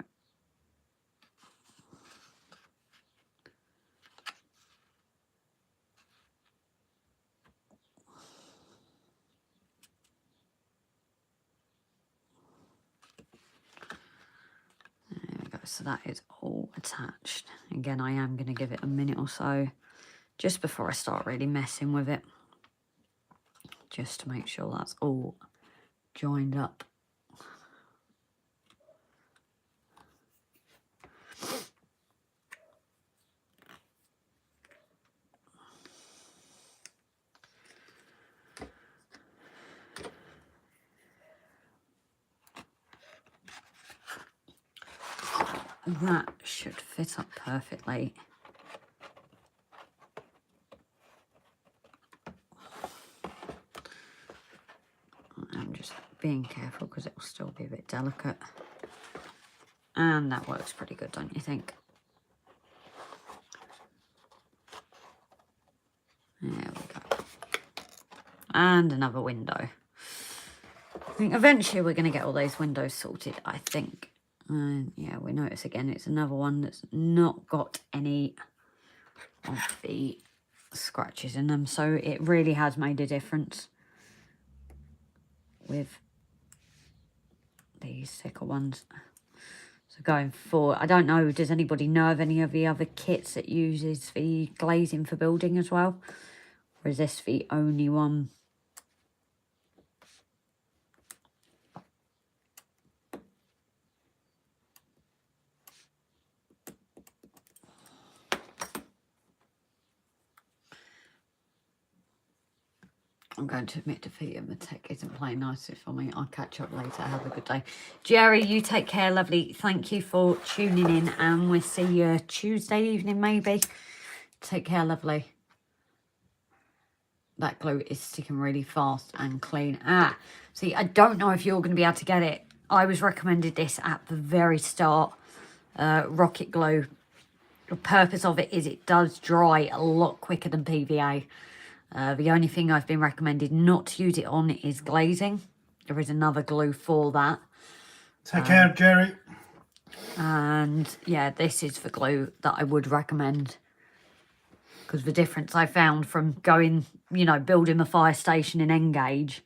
So that is all attached. Again, I am going to give it a minute or so just before I start really messing with it, just to make sure that's all joined up. That should fit up perfectly. I'm just being careful because it will still be a bit delicate. And that works pretty good, don't you think? There we go. And another window. I think eventually we're going to get all those windows sorted, I think. And yeah, we notice again it's another one that's not got any of the scratches in them. So it really has made a difference with these thicker ones. So going forward, I don't know, does anybody know of any of the other kits that uses the glazing for building as well? Or is this the only one? I'm going to admit defeat and the tech isn't playing nicely for me. I'll catch up later. Have a good day. Jerry, you take care, lovely. Thank you for tuning in, and we'll see you Tuesday evening, maybe. Take care, lovely. That glue is sticking really fast and clean. See, I don't know if you're going to be able to get it. I was recommended this at the very start. Rocket glue. The purpose of it is it does dry a lot quicker than PVA. The only thing I've been recommended not to use it on is glazing. There is another glue for that. Take care, Jerry. And yeah, this is the glue that I would recommend. Because the difference I found from going, you know, building the fire station in Engage,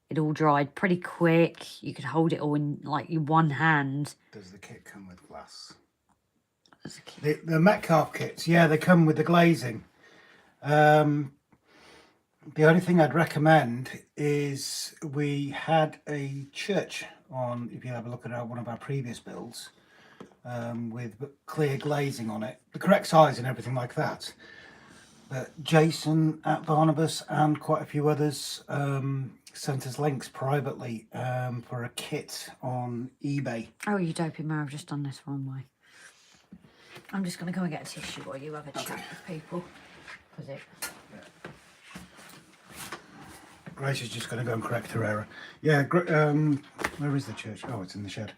it all dried pretty quick. You could hold it all in like your one hand. Does the kit come with glass? The Metcalfe kits, yeah, they come with the glazing. The only thing I'd recommend is we had a church on, if you have a look at one of our previous builds, with clear glazing on it, the correct size and everything like that. But Jason at Barnabas and quite a few others sent us links privately for a kit on eBay. Oh, you dopey man, I've just done this wrong way. I'm just going to go and get a tissue while you have a chat with people. Because Grace is just going to go and correct her error. Yeah, where is the church? Oh, it's in the shed.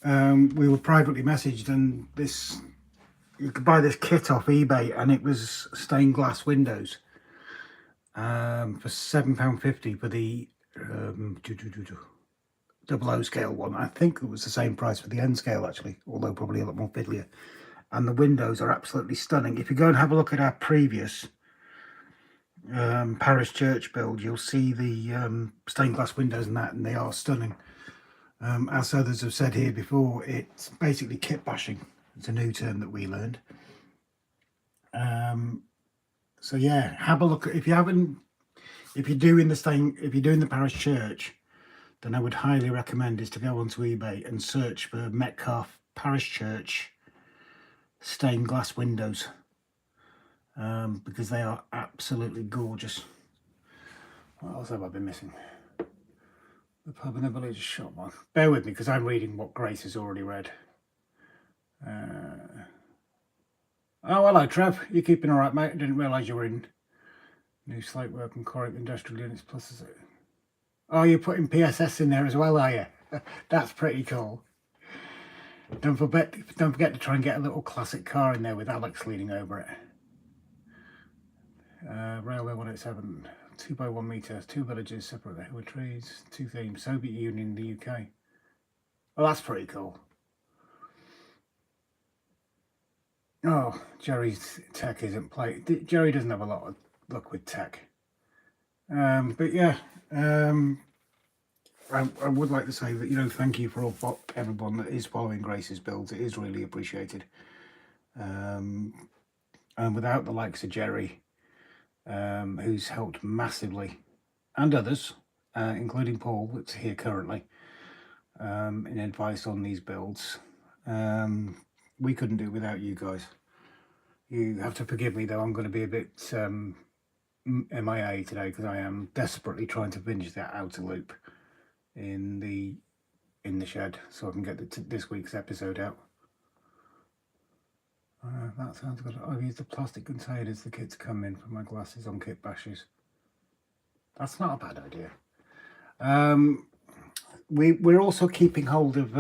We were privately messaged, and you could buy this kit off eBay, and it was stained glass windows for £7.50 for the 00 scale one. I think it was the same price for the N scale actually, although probably a lot more fiddlier. And the windows are absolutely stunning. If you go and have a look at our previous parish church build, you'll see the stained glass windows and that, and they are stunning. As others have said here before, it's basically kit bashing. It's a new term that we learned. So yeah, have a look. If you're doing the parish church, then I would highly recommend is to go onto eBay and search for Metcalfe parish church stained glass windows. Because they are absolutely gorgeous. What else have I been missing? The pub in the village shop one. Bear with me because I'm reading what Grace has already read. Oh, hello Trev. You keeping alright, mate? I didn't realise you were in new slate work and Corrick industrial units plus, is it? Oh, you're putting PSS in there as well, are you? That's pretty cool. Don't forget to try and get a little classic car in there with Alex leaning over it. Railway 187, 2x1 metre, 2 villages separate the hill trees, 2 themes, Soviet Union in the UK. Oh, that's pretty cool. Oh, Jerry's tech isn't played. Jerry doesn't have a lot of luck with tech. But yeah, I would like to say that, you know, thank you for everyone that is following Grace's builds. It is really appreciated. And without the likes of Jerry, who's helped massively, and others, including Paul, that's here currently, in advice on these builds, we couldn't do it without you guys. You have to forgive me, though. I'm going to be a bit MIA today because I am desperately trying to finish that outer loop in the shed so I can get this week's episode out. That sounds good. I've used the plastic containers the kits come in for my glasses on kit bashes. That's not a bad idea. We're also keeping hold of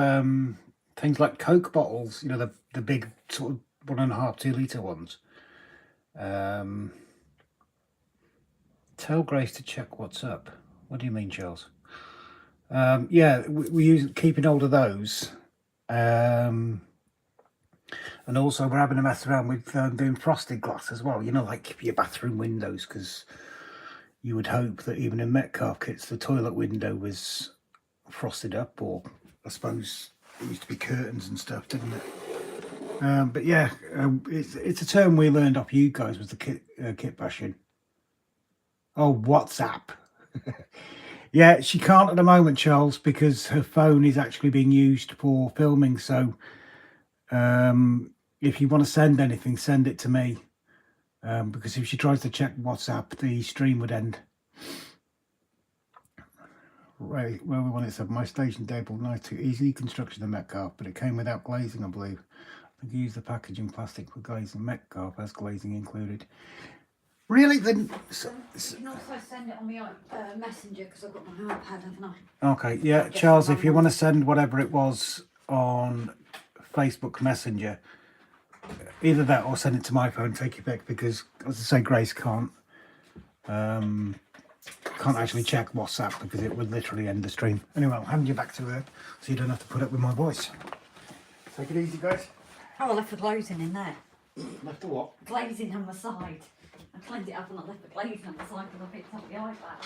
things like Coke bottles, you know, the big sort of 1.5, 2 litre ones. Tell Grace to check what's up. What do you mean, Charles? Yeah, we're keeping hold of those. And also we're having a mess around with doing frosted glass as well, you know, like your bathroom windows, because you would hope that even in Metcalfe kits the toilet window was frosted up, or I suppose it used to be curtains and stuff, didn't it? But yeah, it's a term we learned off you guys, was the kit bashing. Oh, WhatsApp. Yeah, she can't at the moment, Charles, because her phone is actually being used for filming. So if you want to send anything, send it to me. Because if she tries to check WhatsApp, the stream would end. Right, well, we want it said, my station table, nice to easy construction of Metcalfe, but it came without glazing, I believe. I think you use the packaging plastic for glazing. Metcalfe has glazing included. Really? Then you can also send it on my messenger, because I've got my iPad, haven't I? Okay, yeah, Charles, if you want to send whatever it was on Facebook Messenger, either that or send it to my phone, take it back, because as I say, Grace can't actually check WhatsApp because it would literally end the stream. Anyway, I'll hand you back to her so you don't have to put up with my voice. Take it easy, guys. Oh, I left the glazing in there. Left the what? Glazing on the side. I cleaned it up and I left the glazing on the side because I picked up the iPad.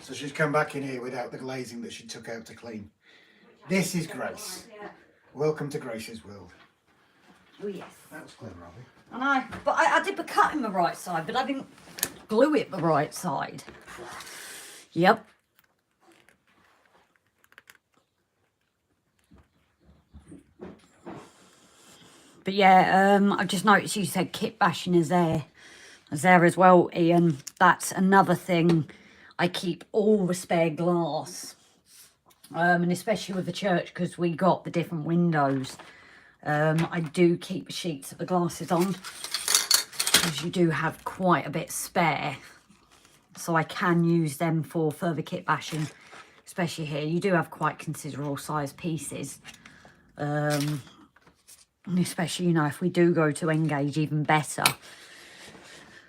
So she's come back in here without the glazing that she took out to clean. This is Grace. Yeah. Welcome to Grace's world. Oh yes. That was clever, Robbie. I know, but I did the cutting the right side, but I didn't glue it the right side. Yep. But yeah, I just noticed you said kit bashing is there as well, Ian. That's another thing. I keep all the spare glass, and especially with the church, because we got the different windows. I do keep sheets of the glasses on, because you do have quite a bit spare, so I can use them for further kit bashing. Especially here, you do have quite considerable size pieces. And especially, you know, if we do go to Engage, even better,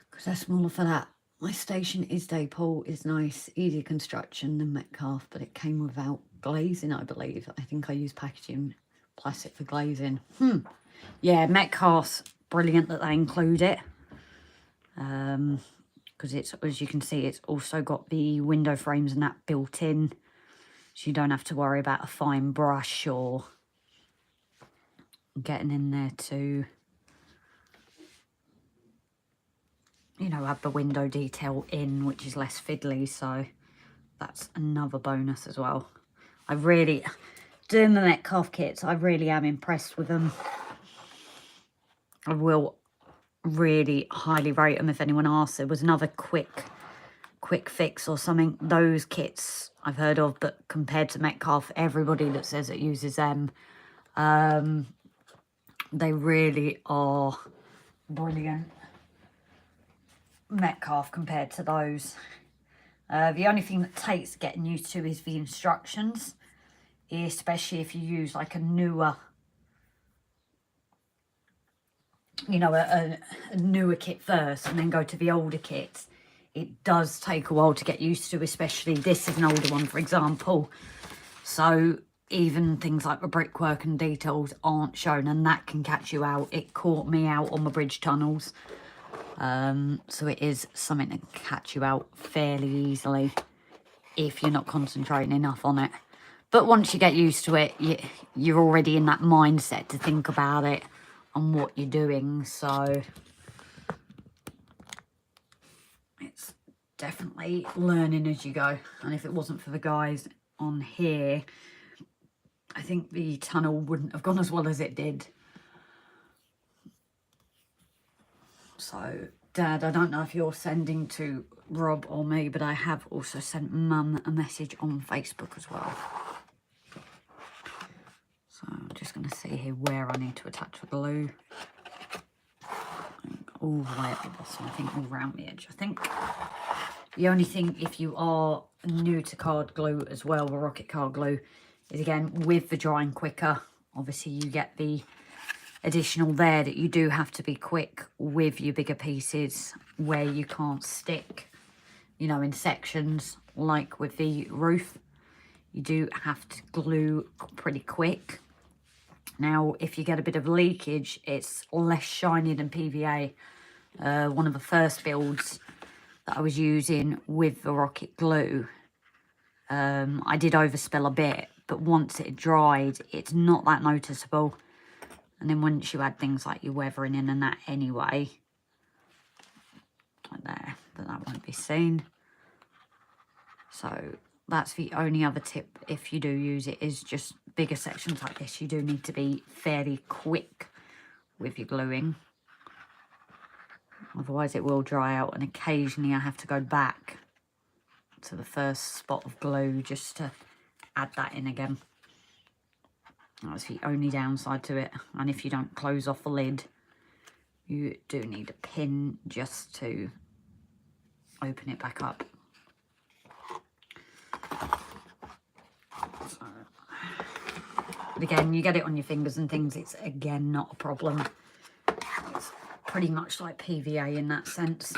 because they're smaller for that. My station is Delph, is nice, easier construction than Metcalfe, but it came without glazing, I believe. I think I used packaging plastic for glazing. Yeah, Metcalfe's brilliant that they include it, because it's, as you can see, it's also got the window frames and that built in, so you don't have to worry about a fine brush or getting in there to, you know, have the window detail in, which is less fiddly, so that's another bonus as well. I really, doing the Metcalfe kits, I really am impressed with them. I will really highly rate them if anyone asks. There was another quick fix or something. Those kits I've heard of, but compared to Metcalfe, everybody that says it uses them, they really are brilliant. Metcalfe compared to those. The only thing that takes getting used to is the instructions, especially if you use like a newer, you know, a newer kit first and then go to the older kits. It does take a while to get used to, especially this is an older one, for example. So even things like the brickwork and details aren't shown, and that can catch you out. It caught me out on the bridge tunnels. So it is something that can catch you out fairly easily if you're not concentrating enough on it. But once you get used to it, you're already in that mindset to think about it and what you're doing. So it's definitely learning as you go. And if it wasn't for the guys on here, I think the tunnel wouldn't have gone as well as it did. So, Dad, I don't know if you're sending to Rob or me, but I have also sent Mum a message on Facebook as well. So I'm just going to see here where I need to attach the glue. All the way at the bottom, I think, all around the edge. I think the only thing, if you are new to card glue as well, the rocket card glue, is again, with the drying quicker, obviously you get the additional there that you do have to be quick with your bigger pieces where you can't stick, you know, in sections like with the roof. You do have to glue pretty quick. Now, if you get a bit of leakage, it's less shiny than PVA. One of the first builds that I was using with the rocket glue, I did overspill a bit, but once it dried, it's not that noticeable. And then once you add things like your weathering in and that anyway, like there, but that won't be seen. So that's the only other tip, if you do use it, is just bigger sections like this. You do need to be fairly quick with your gluing. Otherwise it will dry out, and occasionally I have to go back to the first spot of glue just to add that in again. That's the only downside to it. And if you don't close off the lid, you do need a pin just to open it back up. So, but again, you get it on your fingers and things, it's again not a problem. It's pretty much like PVA in that sense.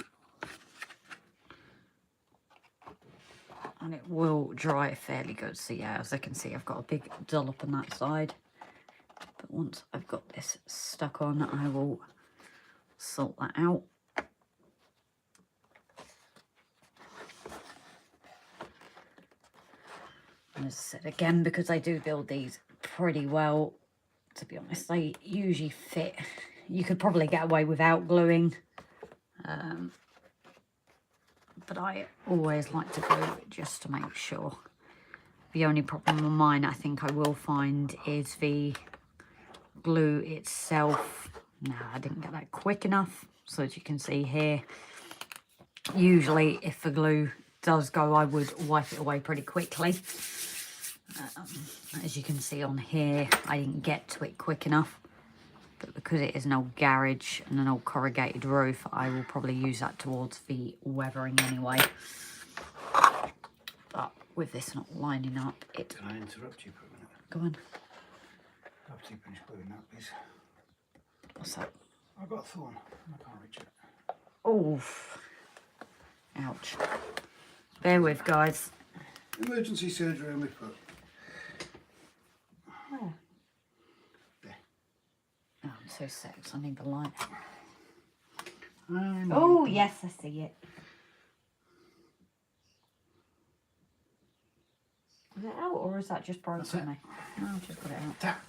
And it will dry fairly good. So yeah, as I can see, I've got a big dollop on that side. But once I've got this stuck on, I will sort that out. And as I said, again, because I do build these pretty well, to be honest, they usually fit. You could probably get away without gluing. But I always like to glue it just to make sure. The only problem with mine, I think I will find, is the glue itself. No, I didn't get that quick enough. So as you can see here, usually if the glue does go, I would wipe it away pretty quickly. As you can see on here, I didn't get to it quick enough. But because it is an old garage and an old corrugated roof, I will probably use that towards the weathering anyway. But with this not lining up, it... Can I interrupt you for a minute? Go on. After you finish gluing that, please. What's that? I've got a thorn. I can't reach it. Oh. Ouch. Bear with, guys. Emergency surgery on my foot. Oh. Oh, I'm so sick, so I need the light. Oh, yes, I see it. Is it out, or is that just broken me? No, I've just got it out. Tap.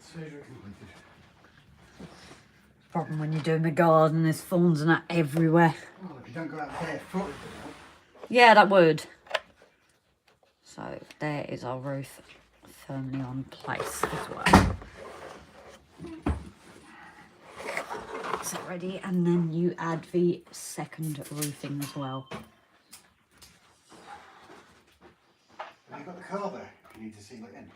Surgery completed. Problem when you're doing the garden, there's thorns and that everywhere. Well, if you don't go out barefoot, Yeah, that would. So there is our roof firmly on place as well. So ready, and then you add the second roofing as well. have you got the car there? You need to seal it in.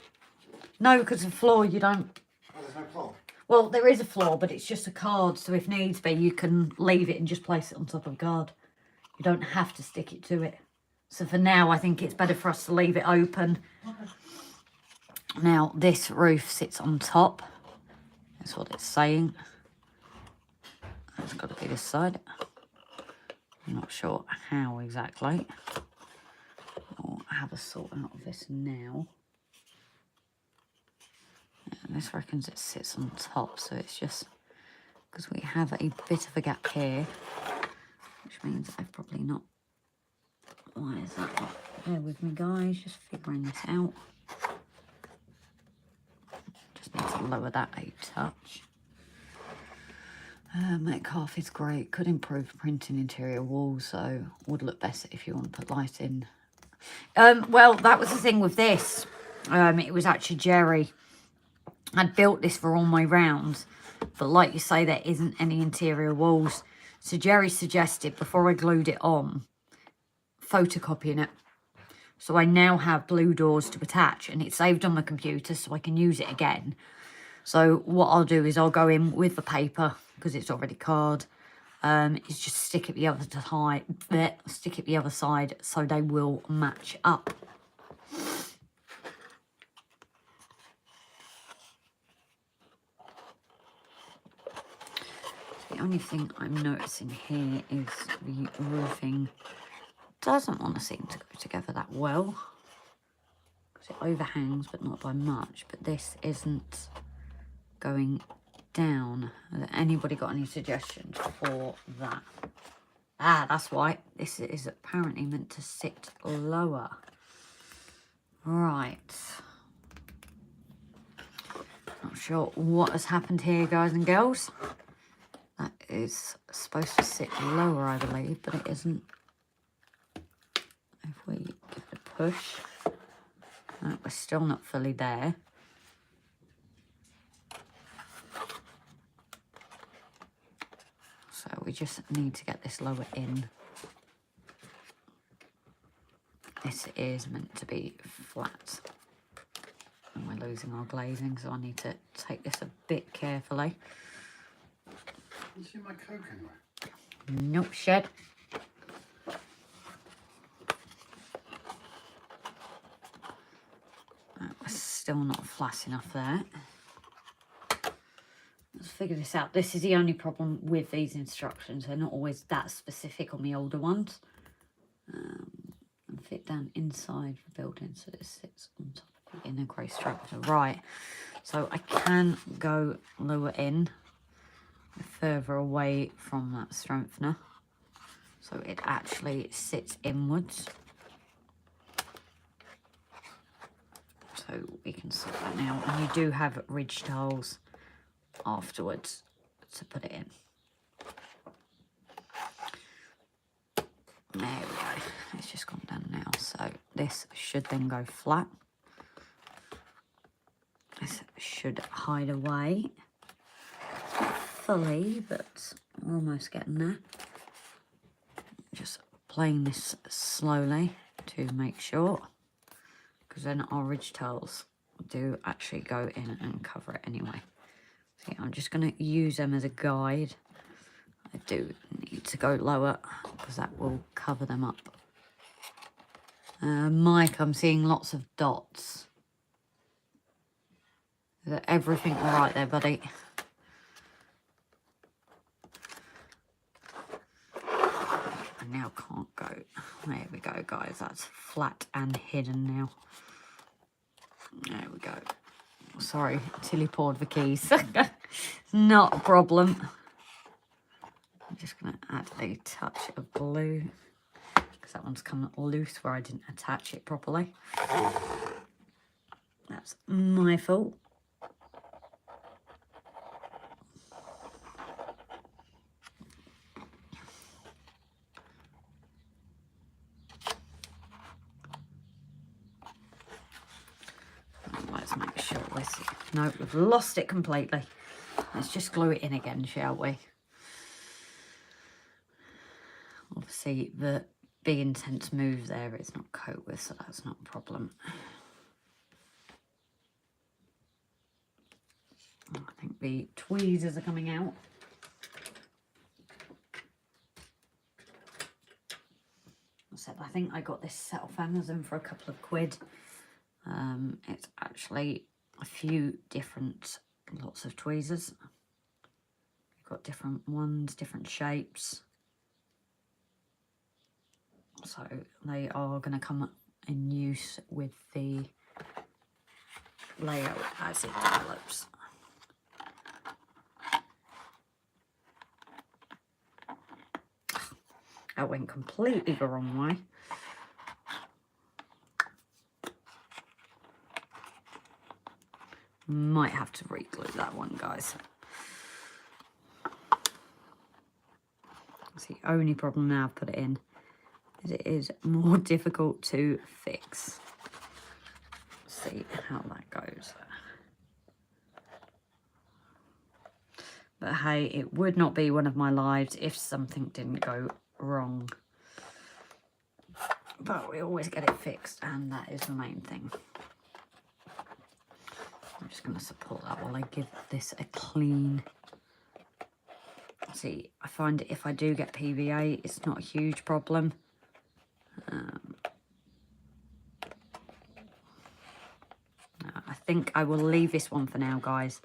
No, because the floor you don't. Oh, there's no floor. Well, there is a floor, but it's just a card, so if needs be, you can leave it and just place it on top of the card. You don't have to stick it to it. So for now, I think it's better for us to leave it open. Now, this roof sits on top. That's what it's saying. It's got to be this side. I'm not sure how exactly. I'll have a sort out of this now. And this reckons it sits on top, so it's just because we have a bit of a gap here, which means I've probably not. Why is that not Bear with me, guys, just figuring this out. Just need to lower that a touch. Metcalfe is great. Could improve printing interior walls, so would look better if you want to put light in. Well, that was the thing with this. It was actually Jerry. I'd built this for all my rounds, but like you say, there isn't any interior walls. So Jerry suggested, before I glued it on, photocopying it. So I now have blue doors to attach, and it's saved on my computer so I can use it again. So what I'll do is I'll go in with the paper, because it's already card, is just stick it the other side so they will match up. The only thing I'm noticing here is the roofing doesn't want to seem to go together that well, because it overhangs but not by much. But this isn't going down. Has anybody got any suggestions for that? Ah, that's why. This is apparently meant to sit lower. Right. Not sure what has happened here, guys and girls. That is supposed to sit lower, I believe, but it isn't. If we give it a push, we're still not fully there. So we just need to get this lower in. This is meant to be flat. And we're losing our glazing, so I need to take this a bit carefully. You see my Coke anywhere? Nope, shed. We're still not flat enough there. Let's figure this out. This is the only problem with these instructions. They're not always that specific on the older ones. And fit down inside the building so this sits on top of the inner grey structure. Right, so I can go lower in, further away from that strengthener, so it actually sits inwards. So we can sort that now, and you do have ridge tiles afterwards to put it in. There we go. It's just gone down now, so this should then go flat. This should hide away. Not fully, but we're almost getting there. Just playing this slowly to make sure, because then our ridge tiles do actually go in and cover it anyway. So yeah, I'm just going to use them as a guide. I do need to go lower because that will cover them up. Mike, I'm seeing lots of dots. Is everything all right there, buddy? I now can't go. There we go, guys. That's flat and hidden now. There we go. Sorry, Tilly poured the keys. Not a problem. I'm just going to add a touch of glue, because that one's come loose where I didn't attach it properly. That's my fault. Let's make sure this... No, we've lost it completely. Let's just glue it in again, shall we? Obviously, the big intense move there is not coat with, so that's not a problem. I think the tweezers are coming out. I think I got this set off Amazon for a couple of quid. It's actually a few different lots of tweezers. You've got different ones, different shapes. So they are going to come in use with the layout as it develops. I went completely the wrong way. Might have to re-glue that one, guys. That's the only problem now I've put it in, is it is more difficult to fix. See how that goes. But hey, it would not be one of my lives if something didn't go wrong. But we always get it fixed, and that is the main thing. I'm just going to support that while I give this a clean. See, I find if I do get PVA, it's not a huge problem. I think I will leave this one for now, guys,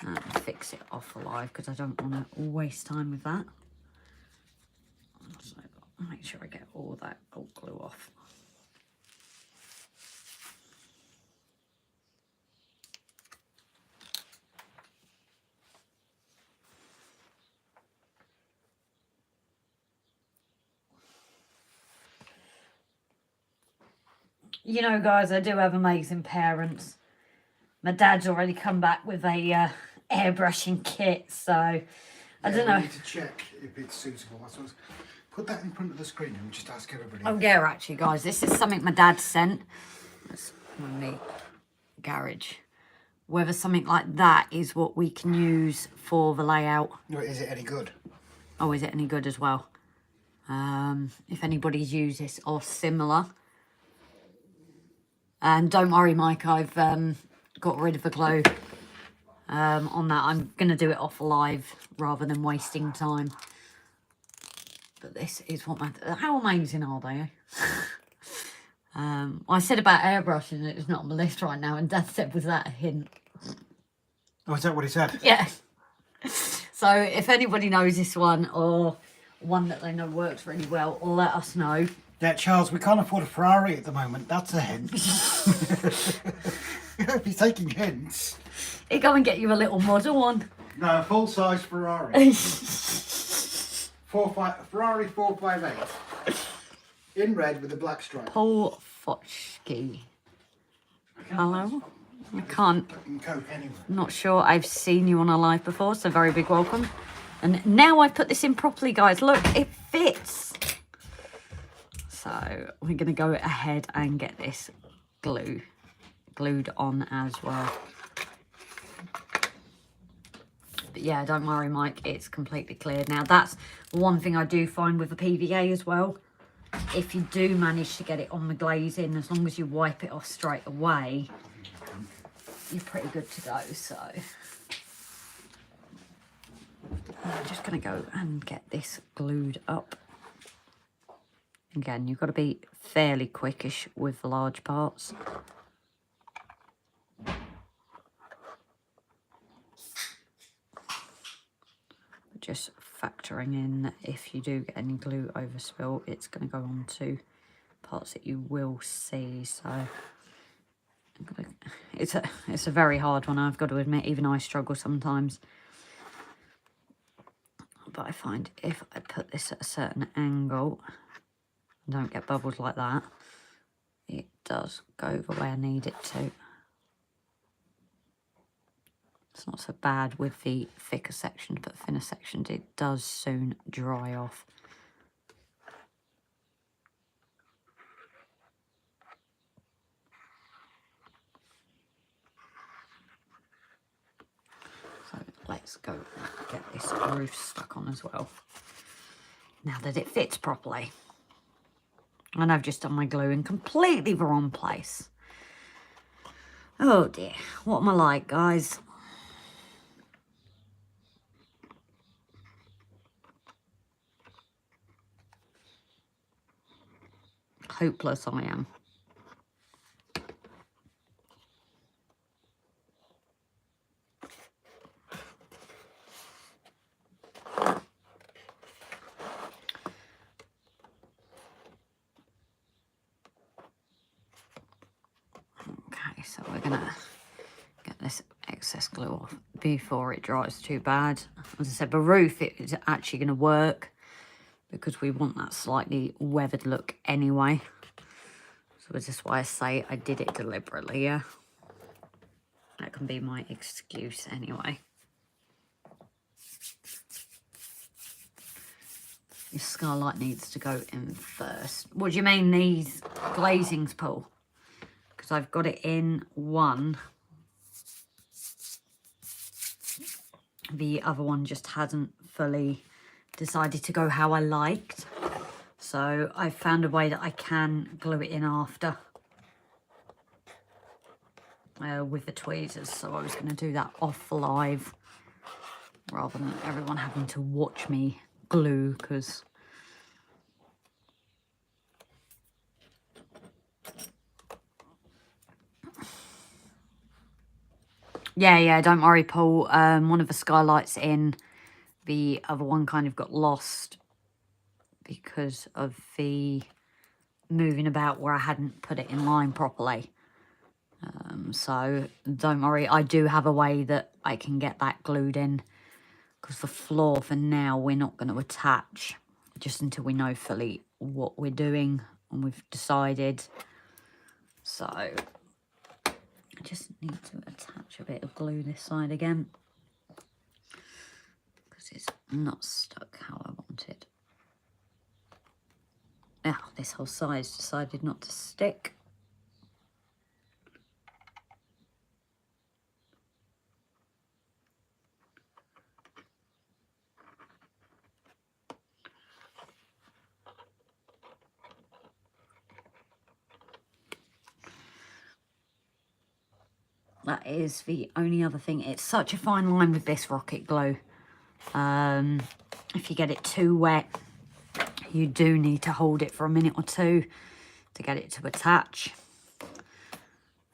and fix it off alive because I don't want to waste time with that. So make sure I get all that old glue off. You know, guys, I do have amazing parents. My dad's already come back with a airbrushing kit, so I don't know. We need to check if it's suitable. I suppose put that in front of the screen and just ask everybody. Oh yeah, actually, guys, this is something my dad sent. That's my garage. Whether something like that is what we can use for the layout. Is it any good? Oh, is it any good as well? If anybody's used this or similar. And don't worry, Mike, I've got rid of the glue on that. I'm going to do it off live rather than wasting time. But this is what how amazing are they? I said about airbrushing that it's not on the list right now, and Dad said, was that a hint? Oh, is that what he said? Yeah. So if anybody knows this one or one that they know works really well, let us know. Yeah, Charles, we can't afford a Ferrari at the moment. That's a hint. If he's taking hints. He'll go and get you a little model one. No, full-size Ferrari. Ferrari 458. In red with a black stripe. Paul Fochke. Hello? I can't. Not sure I've seen you on a live before, so very big welcome. And now I've put this in properly, guys. Look, it fits. So we're going to go ahead and get this glued on as well. But yeah, don't worry, Mike, it's completely cleared. Now, that's one thing I do find with the PVA as well. If you do manage to get it on the glazing, as long as you wipe it off straight away, you're pretty good to go. So I'm just going to go and get this glued up. Again, you've got to be fairly quickish with the large parts. Just factoring in if you do get any glue overspill, it's going to go on to parts that you will see. So it's a very hard one, I've got to admit. Even I struggle sometimes. But I find if I put this at a certain angle, don't get bubbles like that, it does go the way I need it to. It's not so bad with the thicker sections, but thinner sections it does soon dry off. So let's go get this roof stuck on as well, now that it fits properly. And I've just done my glue in completely the wrong place. Oh dear, what am I like, guys? Hopeless I am. Okay, so we're gonna get this excess glue off before it dries too bad. As I said, the roof is actually going to work because we want that slightly weathered look anyway. So this is why I say I did it deliberately, yeah. That can be my excuse anyway. This skylight needs to go in first. What do you mean these glazings, Paul? Because I've got it in one. The other one just hasn't fully decided to go how I liked. So I found a way that I can glue it in after. With the tweezers. So I was going to do that off live. Rather than everyone having to watch me glue, because yeah, don't worry, Paul. One of the skylights in, the other one kind of got lost because of the moving about where I hadn't put it in line properly. So don't worry, I do have a way that I can get that glued in. Because the floor, for now, we're not going to attach just until we know fully what we're doing and we've decided. So I just need to attach a bit of glue this side again. Because it's not stuck how I wanted. Ah, this whole side's decided not to stick. That is the only other thing. It's such a fine line with this rocket glue. If you get it too wet, you do need to hold it for a minute or two to get it to attach.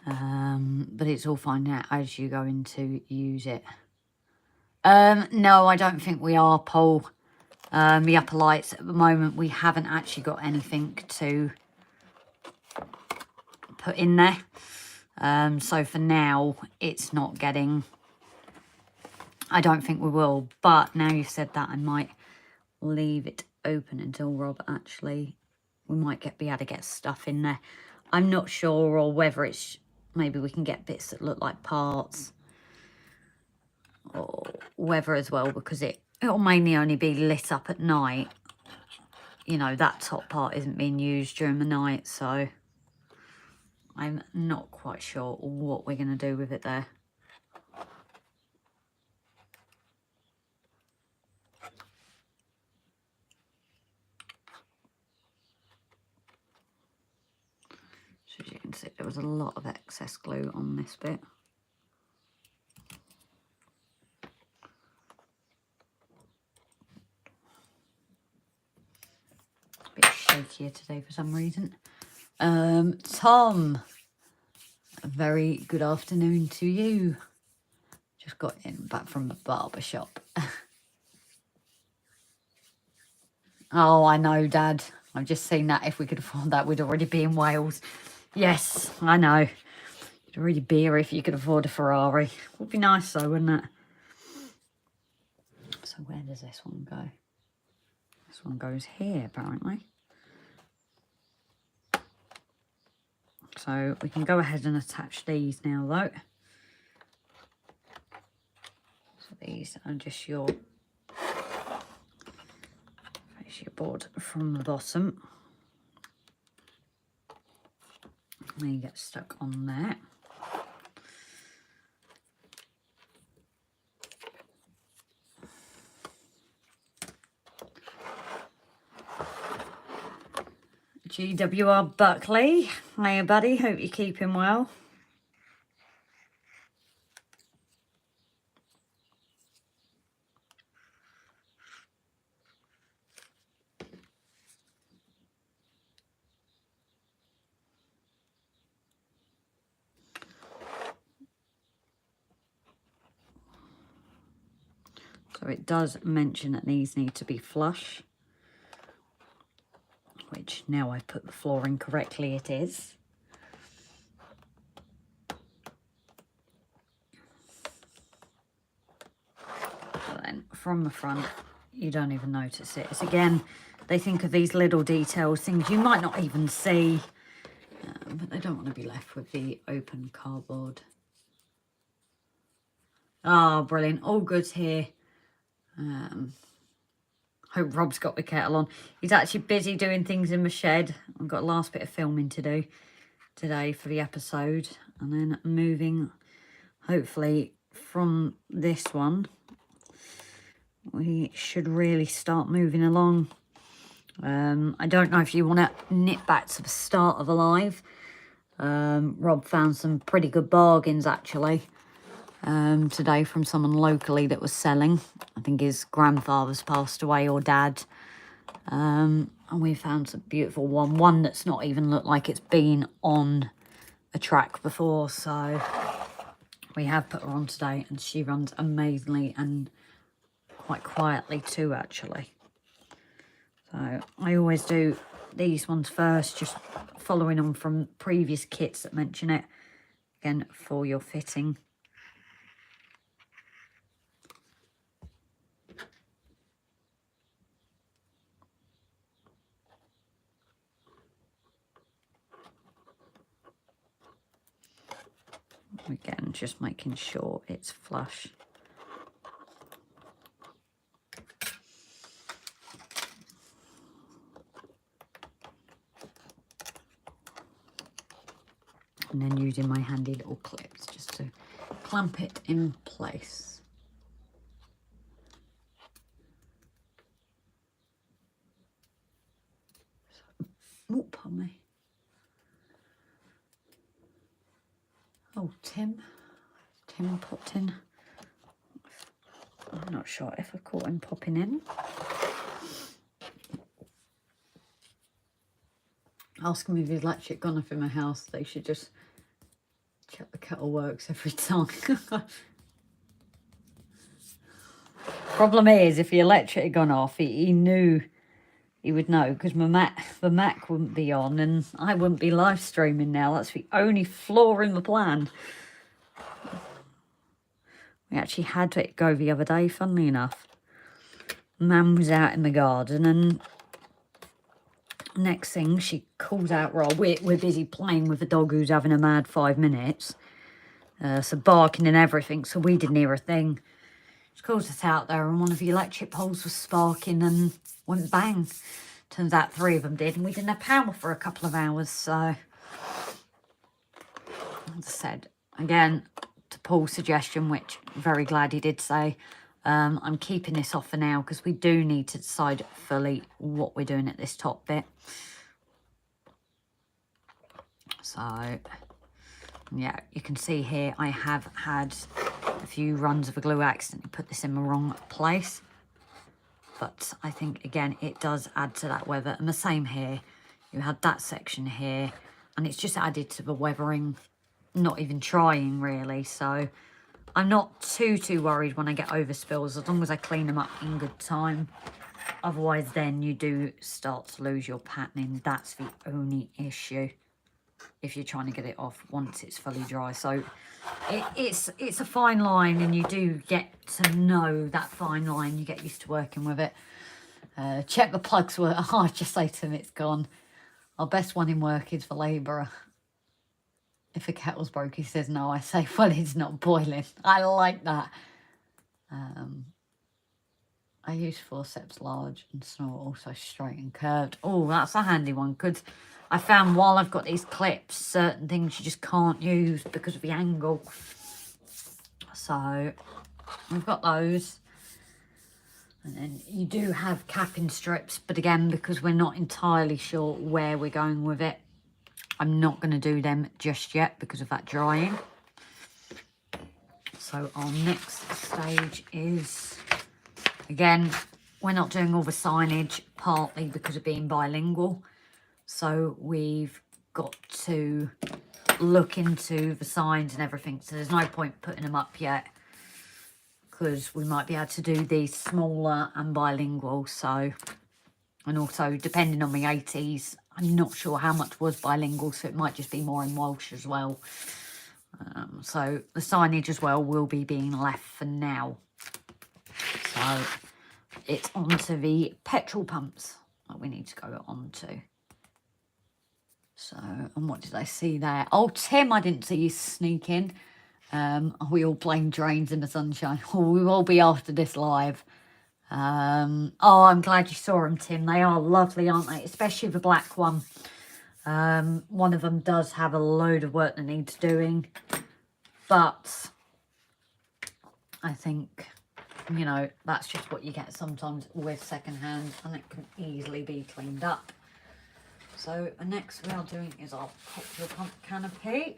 But it's all fine now as you go in to use it. No, I don't think we are, Paul. The upper lights at the moment, we haven't actually got anything to put in there. So for now, it's not getting... I don't think we will. But now you've said that, I might leave it open until Rob actually... We might be able to get stuff in there. I'm not sure, or whether it's... Maybe we can get bits that look like parts. Or whether as well, because it'll mainly only be lit up at night. You know, that top part isn't being used during the night, so... I'm not quite sure what we're going to do with it there. So as you can see, there was a lot of excess glue on this bit. A bit shakier today for some reason. Tom, a very good afternoon to you. Just got back from the barber shop. Oh, I know, Dad. I've just seen that. If we could afford that, we'd already be in Wales. Yes, I know. You'd already be here if you could afford a Ferrari. Would be nice though, wouldn't it? So where does this one go? This one goes here, apparently. So we can go ahead and attach these now, though. So these are just your board from the bottom. And you get stuck on there. GWR Buckley. Hiya, buddy. Hope you're keeping well. So it does mention that these need to be flush. Which, now I've put the flooring correctly, it is. But then from the front, you don't even notice it. It's again, they think of these little details, things you might not even see, but they don't want to be left with the open cardboard. Oh, brilliant. All good here. Hope Rob's got the kettle on. He's actually busy doing things in the shed. I've got a last bit of filming to do today for the episode. And then moving, hopefully, from this one, we should really start moving along. I don't know if you want to nip back to the start of the live. Rob found some pretty good bargains, actually. Today from someone locally that was selling. I think his grandfather's passed away or dad. And we found a beautiful one that's not even looked like it's been on a track before. So we have put her on today and she runs amazingly and quite quietly too, actually. So I always do these ones first, just following on from previous kits that mention it. Again, for your fitting. Again, just making sure it's flush. And then using my handy little clips just to clamp it in place. Oh, pardon me. Oh, Tim popped in. I'm not sure if I caught him popping in. Ask him if his electric gone off in my house. They should just check the kettle works every time. Problem is, if the electric had gone off, he knew he would know, because the Mac wouldn't be on and I wouldn't be live streaming now. That's the only flaw in the plan. We actually had it go the other day, funnily enough. Mum was out in the garden and next thing she calls out Rob. We're busy playing with the dog who's having a mad 5 minutes. So barking and everything, so we didn't hear a thing. She calls us out there and one of the electric poles was sparking and went bang. Turns out 3 of them did and we didn't have power for a couple of hours. So, as I said, again, to Paul's suggestion, which I'm very glad he did say, I'm keeping this off for now because we do need to decide fully what we're doing at this top bit. So, yeah, you can see here I have had a few runs of a glue accidentally put this in the wrong place. But I think, again, it does add to that weather. And the same here. You had that section here. And it's just added to the weathering. Not even trying, really. So I'm not too worried when I get overspills. As long as I clean them up in good time. Otherwise, then you do start to lose your patterning. That's the only issue. If you're trying to get it off once it's fully dry. So it's a fine line and you do get to know that fine line. You get used to working with it. Check the plugs work. I just say to him it's gone. Our best one in work is the labourer. If a kettle's broke, he says no. I say, well, it's not boiling. I like that. I use forceps large and small, also straight and curved. Oh, that's a handy one because I found while I've got these clips, certain things you just can't use because of the angle. So we've got those. And then you do have capping strips, but again, because we're not entirely sure where we're going with it, I'm not going to do them just yet because of that drying. So our next stage is, again, we're not doing all the signage, partly because of being bilingual. So we've got to look into the signs and everything. So there's no point putting them up yet because we might be able to do these smaller and bilingual. So, and also depending on the 80s, I'm not sure how much was bilingual. So it might just be more in Welsh as well. So the signage as well will be being left for now. So it's onto the petrol pumps that we need to go on to. So, and what did I see there? Oh, Tim, I didn't see you sneak in. Are we all playing drains in the sunshine? We will be after this live. Oh, I'm glad you saw them, Tim. They are lovely, aren't they? Especially the black one. One of them does have a load of work that needs doing. But I think, you know, that's just what you get sometimes with secondhand, and it can easily be cleaned up. So the next we are doing is our popular pump canopy.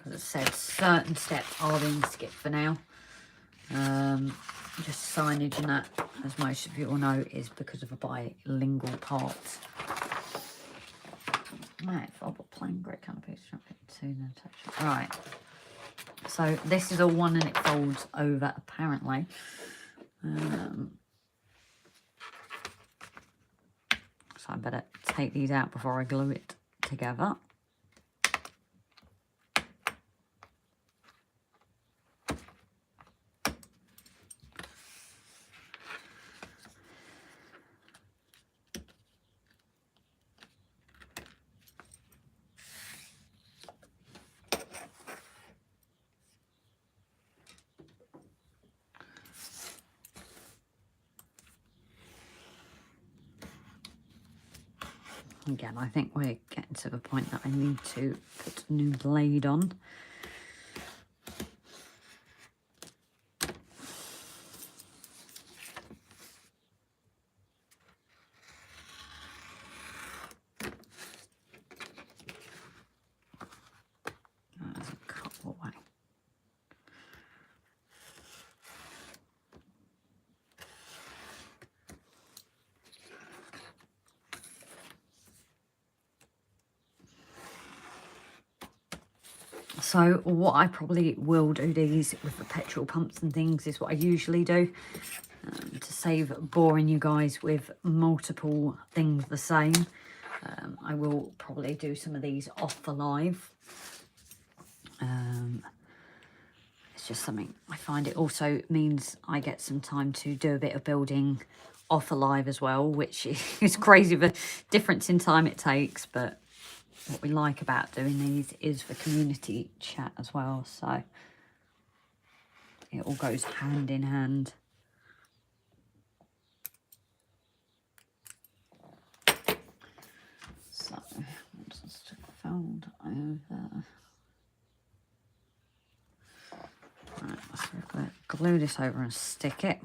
As I said, certain steps are being skipped for now. Just signage and that, as most of you will know, is because of a bilingual part. Right, I've got plain grey canopies. Right. So this is a one and it folds over apparently. So I better take these out before I glue it together. Again, I think we're getting to the point that I need to put a new blade on. There's a couple away. to So what I probably will do these with the petrol pumps and things is what I usually do, to save boring you guys with multiple things the same. I will probably do some of these off the live. It's just something I find it also means I get some time to do a bit of building off the live as well, which is crazy the difference in time it takes, but what we like about doing these is the community chat as well, so it all goes hand in hand. So let's just fold over. Right, so glue this over and stick it.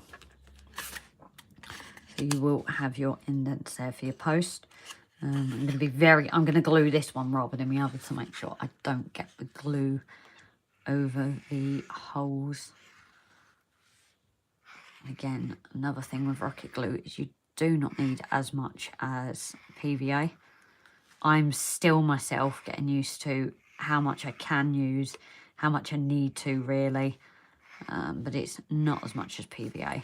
So you will have your indents there for your post. I'm going to glue this one rather than the other to make sure I don't get the glue over the holes. Again, another thing with rocket glue is you do not need as much as PVA. I'm still myself getting used to how much I can use, how much I need to really, but it's not as much as PVA.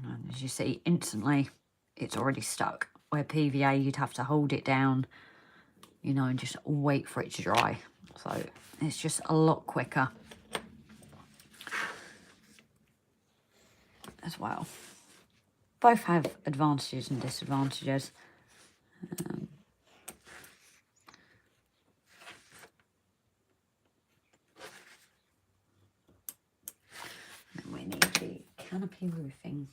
And as you see, instantly it's already stuck. Where PVA, you'd have to hold it down, you know, and just wait for it to dry. So it's just a lot quicker as well. Both have advantages and disadvantages. Then we need the canopy roofing.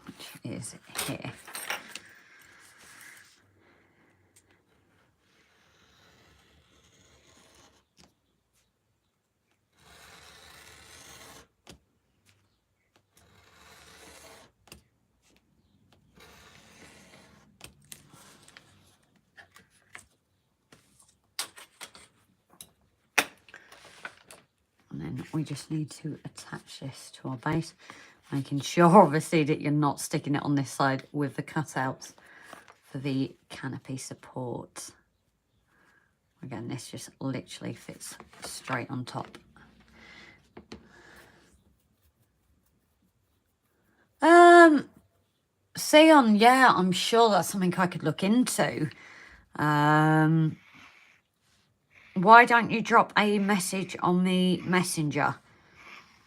Which is here. And then we just need to attach this to our base, making sure obviously that you're not sticking it on this side with the cutouts for the canopy support. Again, this just literally fits straight on top. Sion, yeah, I'm sure that's something I could look into. Why don't you drop a message on the messenger,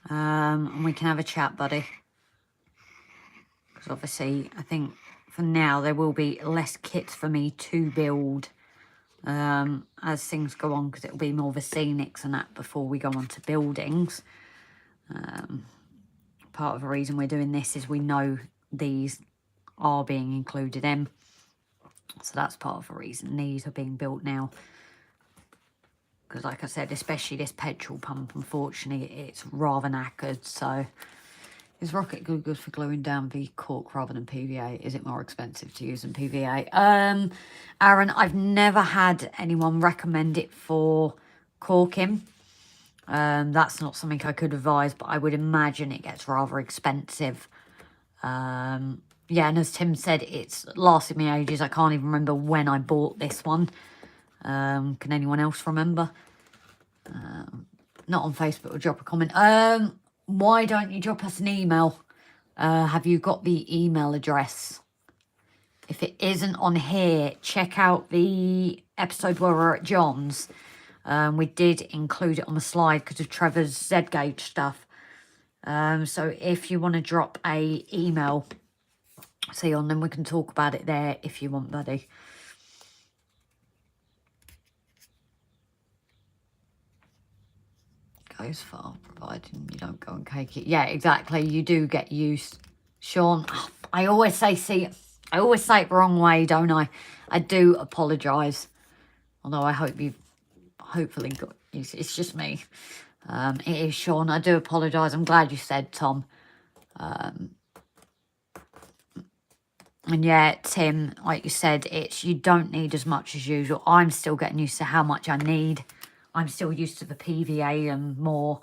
and we can have a chat, buddy. Because obviously, I think for now there will be less kits for me to build as things go on, because it'll be more of a scenics and that before we go on to buildings. Part of the reason we're doing this is we know these are being included in. So that's part of the reason these are being built now. Because like I said, especially this petrol pump, unfortunately, it's rather knackered. So is Rocket Glue good for gluing down the cork rather than PVA? Is it more expensive to use than PVA? Aaron, I've never had anyone recommend it for corking. That's not something I could advise, but I would imagine it gets rather expensive. Yeah, and as Tim said, it's lasted me ages. I can't even remember when I bought this one. Can anyone else remember? Not on Facebook, or drop a comment. Why don't you drop us an email? Have you got the email address? If it isn't on here, check out the episode where we're at John's. We did include it on the slide because of Trevor's Z-gauge stuff. So if you want to drop a email, see on, then we can talk about it there if you want, buddy. Goes far, providing you don't go and cake it. Yeah, exactly. You do get used. Sean, I always say, I always say it the wrong way, don't I? I do apologise. Although I hope you've hopefully got used. It's just me. It is Sean. I do apologise. I'm glad you said Tom. And yeah, Tim, like you said, it's you don't need as much as usual. I'm still getting used to how much I need. I'm still used to the PVA and more.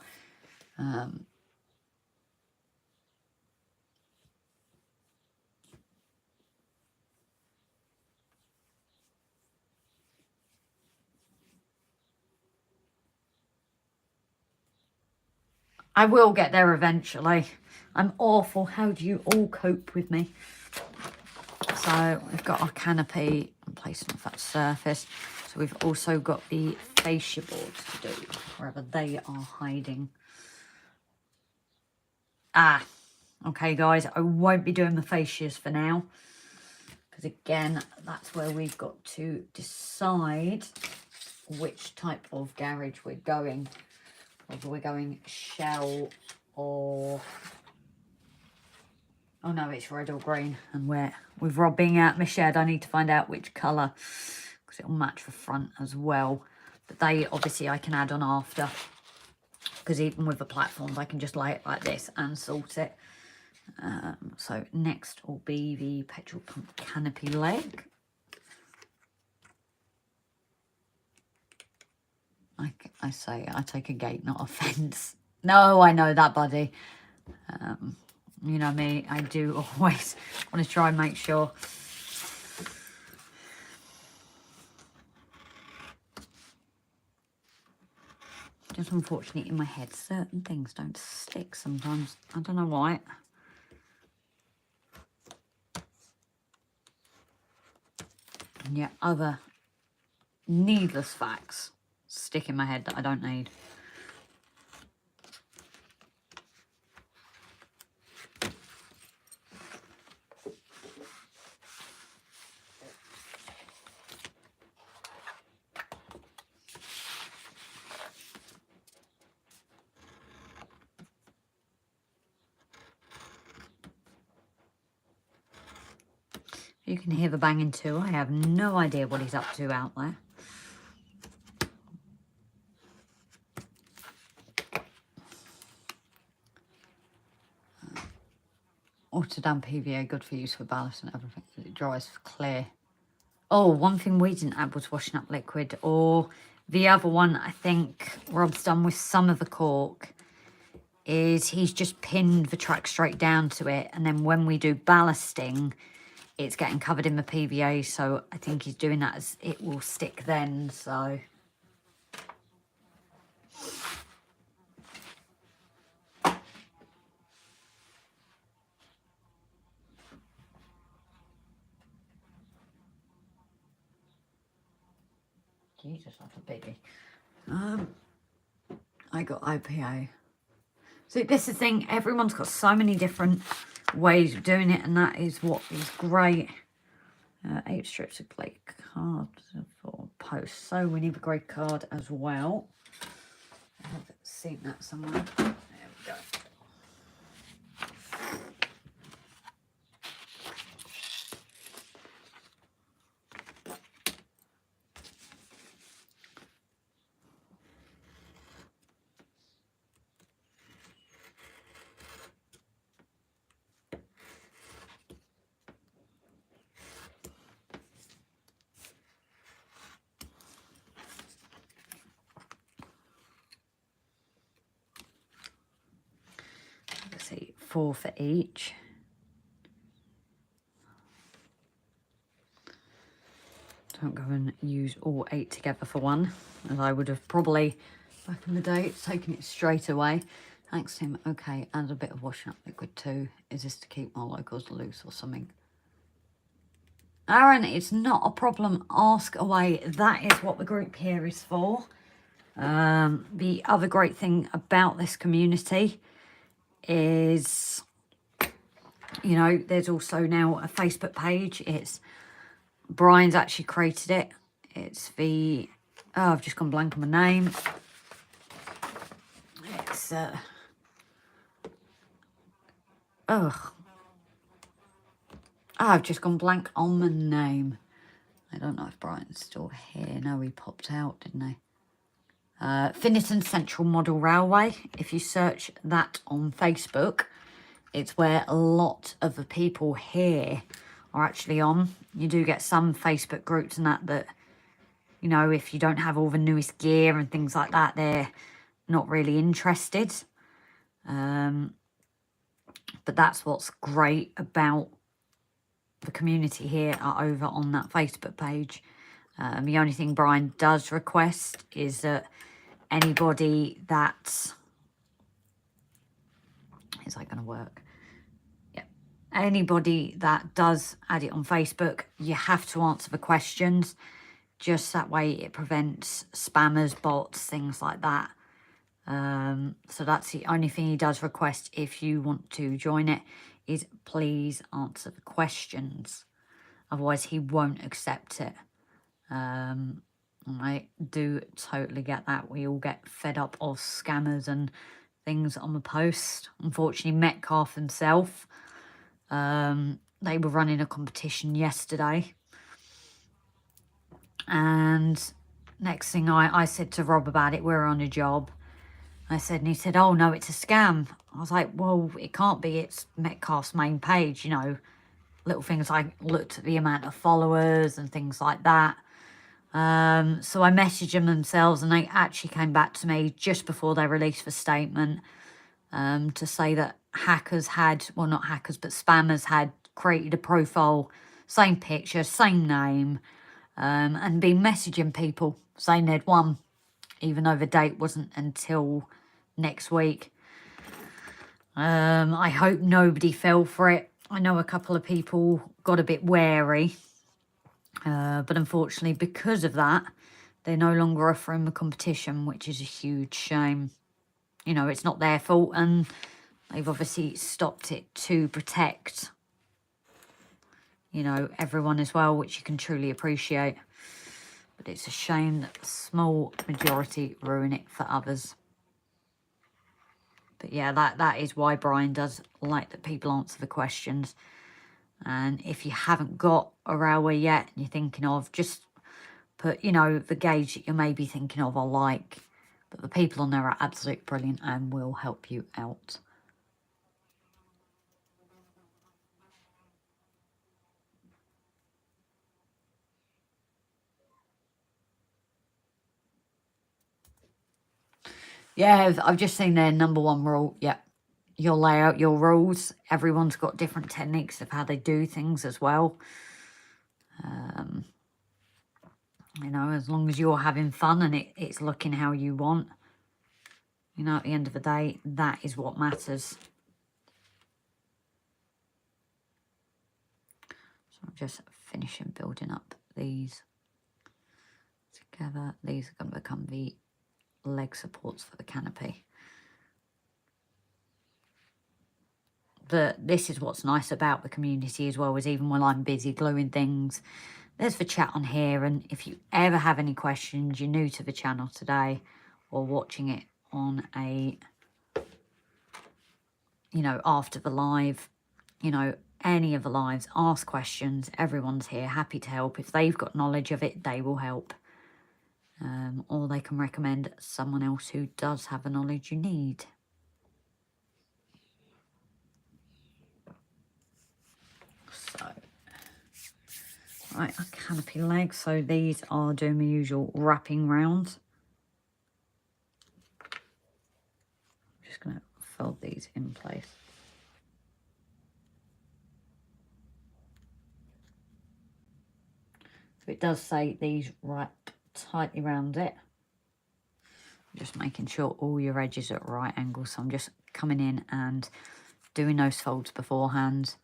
I will get there eventually. I'm awful. How do you all cope with me? So we've got our canopy and placing off that surface. So we've also got the fascia boards to do, wherever they are hiding. Okay, guys, I won't be doing the fascias for now. Because again, that's where we've got to decide which type of garage we're going. Whether we're going shell or... Oh no, it's red or green. And with Rob being out in my shed, I need to find out which colour. Because it'll match the front as well. But they, obviously, I can add on after. Because even with the platforms, I can just lay it like this and sort it. So next will be the petrol pump canopy leg. I say, I take a gate, not a fence. No, I know that, buddy. You know me, I do always want to try and make sure. Just unfortunately in my head, certain things don't stick sometimes. I don't know why. And yet other needless facts stick in my head that I don't need. You can hear the banging too. I have no idea what he's up to out there. Auto-damp PVA, good for use for ballast and everything. It dries clear. Oh, one thing we didn't add was washing up liquid. Or the other one I think Rob's done with some of the cork is he's just pinned the track straight down to it. And then when we do ballasting, it's getting covered in the PVA. So I think he's doing that as it will stick then. So... Jesus, that's a biggie. I got IPA. See, this is the thing. Everyone's got so many different ways of doing it, and that is what is great. 8 strips of plate cards for post. So we need a grey card as well. I've seen that somewhere. There we go. Let's see, 4 for each. Don't go and use all 8 together for one, as I would have probably, back in the day, taken it straight away. Thanks, Tim. Okay, and a bit of washing up liquid too. Is this to keep my locals loose or something? Aaron, it's not a problem. Ask away. That is what the group here is for. The other great thing about this community is, you know, there's also now a Facebook page. It's Brian's actually created it. It's the, oh, I've just gone blank on my name. It's, I've just gone blank on my name. I don't know if Brian's still here. No, he popped out, didn't he? Finniton Central Model Railway. If you search that on Facebook, it's where a lot of the people here are actually on. You do get some Facebook groups and that, you know, if you don't have all the newest gear and things like that, they're not really interested. But that's what's great about the community here are over on that Facebook page. The only thing Brian does request is that anybody that... Is that going to work? Anybody that does add it on Facebook, you have to answer the questions. Just that way it prevents spammers, bots, things like that. So that's the only thing he does request if you want to join it, is please answer the questions. Otherwise he won't accept it. I do totally get that. We all get fed up of scammers and things on the post. Unfortunately, Metcalfe himself, they were running a competition yesterday, and next thing I said to Rob about it, we're on a job. I said, and he said, oh no, it's a scam. I was like, well, it can't be, it's Metcalfe's main page, you know, little things. I looked at the amount of followers and things like that. So I messaged them themselves, and they actually came back to me just before they released the statement, to say that hackers had, well, not hackers, but spammers had created a profile, same picture, same name, and been messaging people saying they'd won, even though the date wasn't until next week. I hope nobody fell for it. I know a couple of people got a bit wary, but unfortunately, because of that, they're no longer offering the competition, which is a huge shame. You know, it's not their fault, and they've obviously stopped it to protect, you know, everyone as well, which you can truly appreciate. But it's a shame that the small majority ruin it for others. But yeah, that is why Brian does like that people answer the questions. And if you haven't got a railway yet and you're thinking of, just put, you know, the gauge that you may be thinking of, I like. But the people on there are absolutely brilliant and will help you out. Yeah, I've just seen their #1 rule. Yep. You'll lay out your rules. Everyone's got different techniques of how they do things as well. You know, as long as you're having fun and it's looking how you want, you know, at the end of the day, that is what matters. So I'm just finishing building up these together. These are going to become the leg supports for the canopy. this is what's nice about the community as well, is even when I'm busy gluing things, there's the chat on here. And if you ever have any questions, you're new to the channel today or watching it on a, you know, after the live, you know, any of the lives, ask questions. Everyone's here, happy to help. If they've got knowledge of it, they will help. Or they can recommend someone else who does have the knowledge you need. So, right, a canopy leg. So these are doing the usual wrapping round. I'm just going to fold these in place. So it does say these wrap tightly around it. Just making sure all your edges are at right angles. So I'm just coming in and doing those folds beforehand.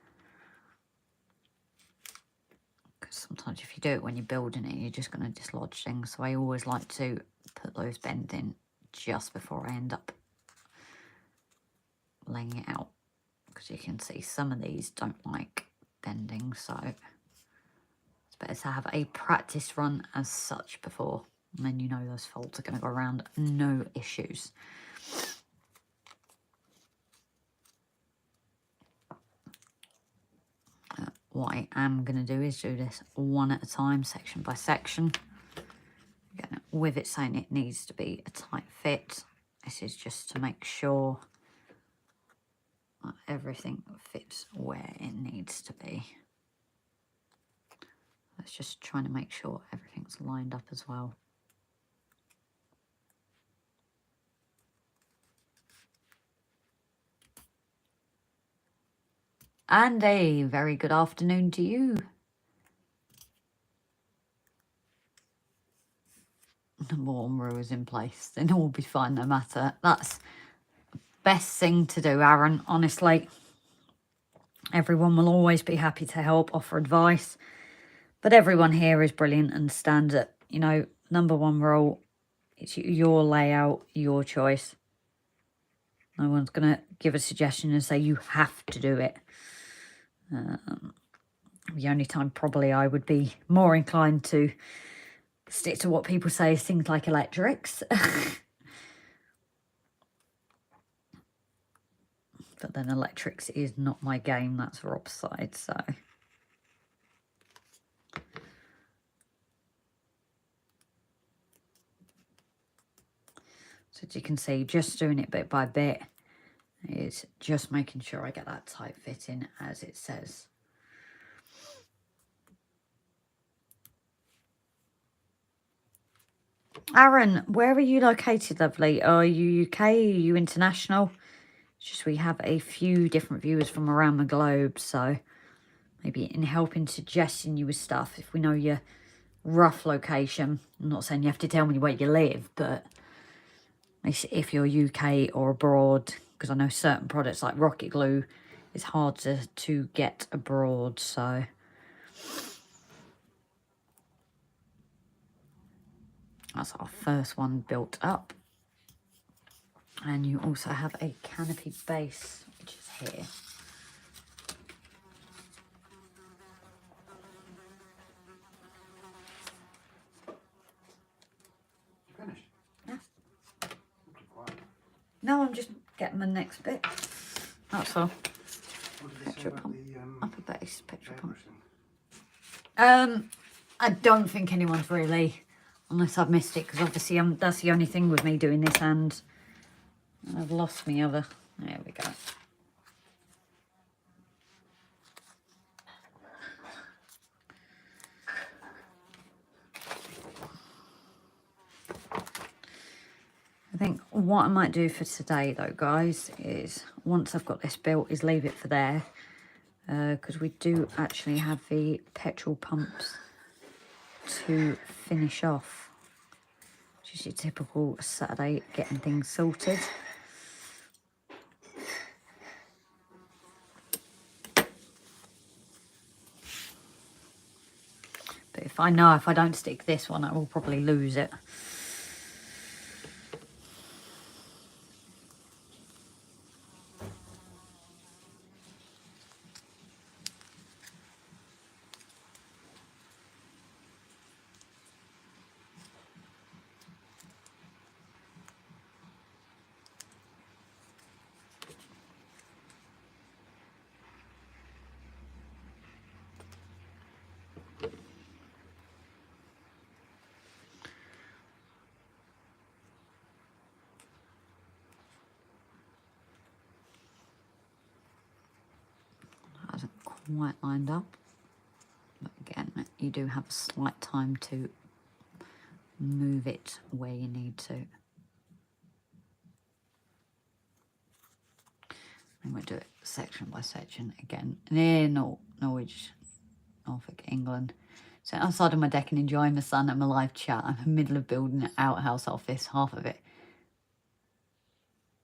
Because sometimes if you do it when you're building it, you're just going to dislodge things. So I always like to put those bends in just before I end up laying it out. Because you can see some of these don't like bending. So it's better to have a practice run as such before. And then you know those folds are going to go around, no issues. What I am going to do is do this one at a time, section by section. Again, with it saying it needs to be a tight fit. This is just to make sure that everything fits where it needs to be. Let's just trying to make sure everything's lined up as well. And a very good afternoon to you. Number one row is in place. Then all will be fine no matter. That's the best thing to do, Aaron, honestly. Everyone will always be happy to help, offer advice. But everyone here is brilliant and stands at, you know, number one rule. It's your layout, your choice. No one's going to give a suggestion and say you have to do it. The only time probably I would be more inclined to stick to what people say is things like electrics. But then electrics is not my game. That's Rob's side, so. So as you can see, just doing it bit by bit is just making sure I get that tight fitting as it says. Aaron, where are you located, lovely? Are you UK? Are you international? It's just we have a few different viewers from around the globe, so maybe in helping suggesting you with stuff, if we know your rough location. I'm not saying you have to tell me where you live, but if you're UK or abroad, because I know certain products like rocket glue is hard to get abroad, so. That's our first one built up. And you also have a canopy base, which is here. Finished? Yeah. No, I'm just getting the next bit. That's all. Petrol pump. Upper base, petrol pump. I don't think anyone's really, unless I've missed it, because obviously that's the only thing with me doing this, and I've lost my other. There we go. I think what I might do for today though, guys, is once I've got this built, is leave it for there, because we do actually have the petrol pumps to finish off, which is your typical Saturday getting things sorted. But if I don't stick this one, I will probably lose it. white lined up. But again, you do have a slight time to move it where you need to. I'm going to do it section by section again. Near Norwich, Norfolk, England. So outside on my deck and enjoying the sun and my live chat. I'm in the middle of building an outhouse office, half of it.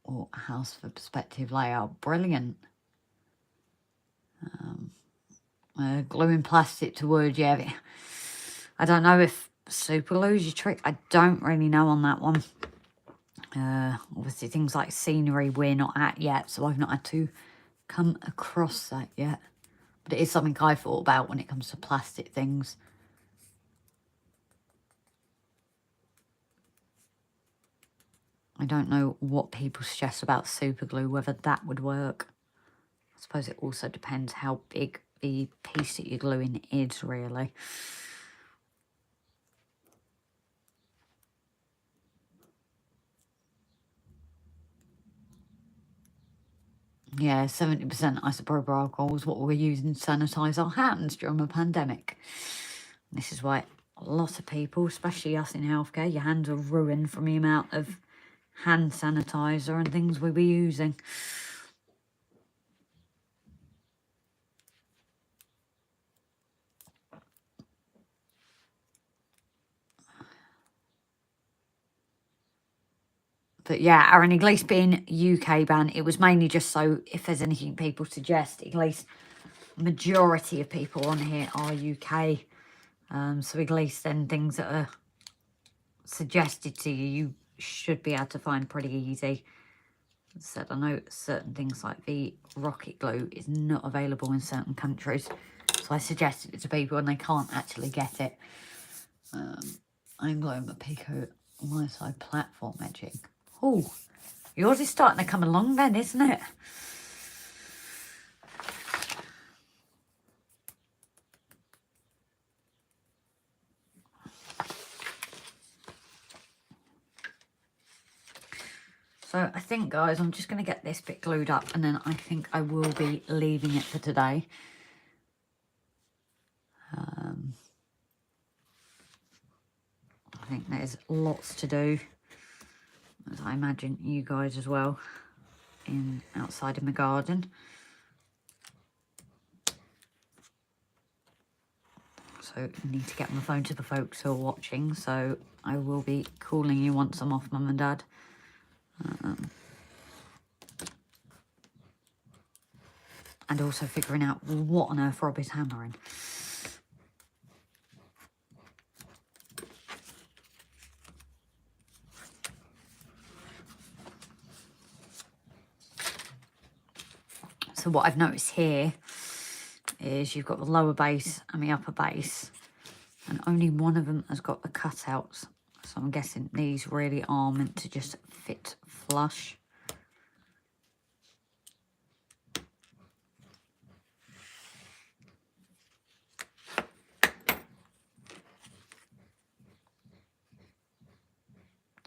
Or a house for perspective layout. Brilliant. Gluing plastic to wood, yeah. I don't know if super glue is your trick. I don't really know on that one. Obviously things like scenery we're not at yet, so I've not had to come across that yet. But it is something I thought about when it comes to plastic things. I don't know what people suggest about super glue, whether that would work. I suppose it also depends how big the piece that you're gluing is, really. Yeah, 70% isopropyl alcohol is what we're using to sanitise our hands during the pandemic. This is why a lot of people, especially us in healthcare, your hands are ruined from the amount of hand sanitizer and things we were using. But yeah, Aaron, at least being UK ban, it was mainly just so if there's anything people suggest, at least majority of people on here are UK. So at least then things that are suggested to you, you should be able to find pretty easy. As I said, I know certain things like the rocket glue is not available in certain countries. So I suggested it to people and they can't actually get it. I'm gluing my Pico on my side platform edging. Oh, yours is starting to come along then, isn't it? So I think, guys, I'm just going to get this bit glued up and then I think I will be leaving it for today. I think there's lots to do, as I imagine you guys as well, outside in the garden. So I need to get my phone to the folks who are watching, so I will be calling you once I'm off, Mum and Dad. And also figuring out what on earth Rob is hammering. So what I've noticed here is you've got the lower base and the upper base, and only one of them has got the cutouts. So I'm guessing these really are meant to just fit flush.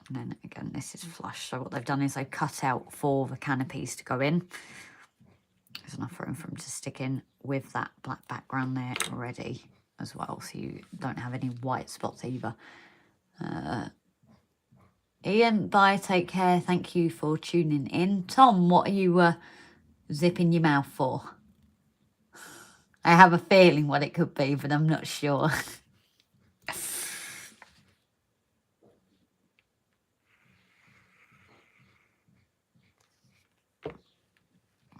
And then again, this is flush. So what they've done is they've cut out for the canopies to go in. There's enough room for them to stick in with that black background there already as well. So you don't have any white spots either. Ian, bye, take care. Thank you for tuning in. Tom, what are you zipping your mouth for? I have a feeling what it could be, but I'm not sure.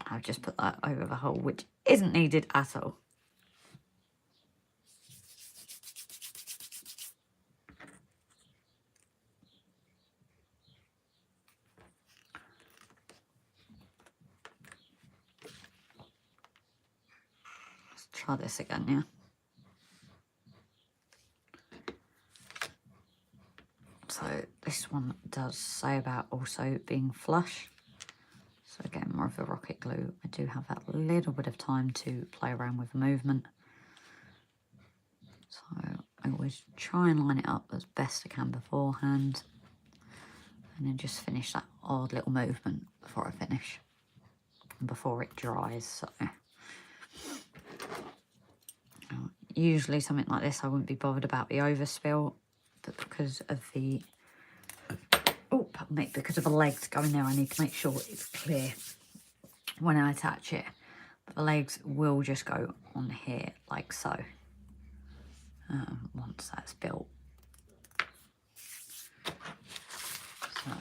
I've just put that over the hole, which isn't needed at all. Let's try this again, yeah. So this one does say about also being flush. So again, more of a rocket glue. I do have that little bit of time to play around with the movement. So I always try and line it up as best I can beforehand. And then just finish that odd little movement before I finish. And before it dries, so. Usually something like this I wouldn't be bothered about the overspill, but because of the because of the legs going there, I need to make sure it's clear when I attach it. But the legs will just go on here like so once that's built. So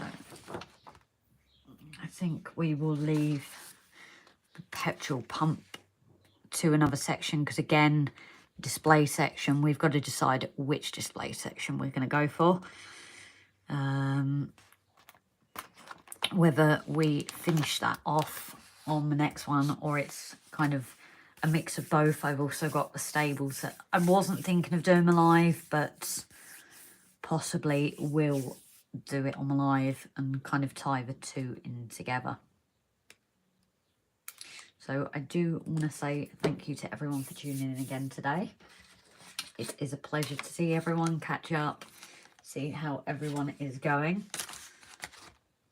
I think we will leave the petrol pump to another section, because again, display section, we've got to decide which display section we're going to go for. Whether we finish that off on the next one or it's kind of a mix of both. I've also got the stables that I wasn't thinking of doing live, but possibly will do it on the live and kind of tie the two in together. So I do want to say thank you to everyone for tuning in again today. It is a pleasure to see everyone, catch up, see how everyone is going.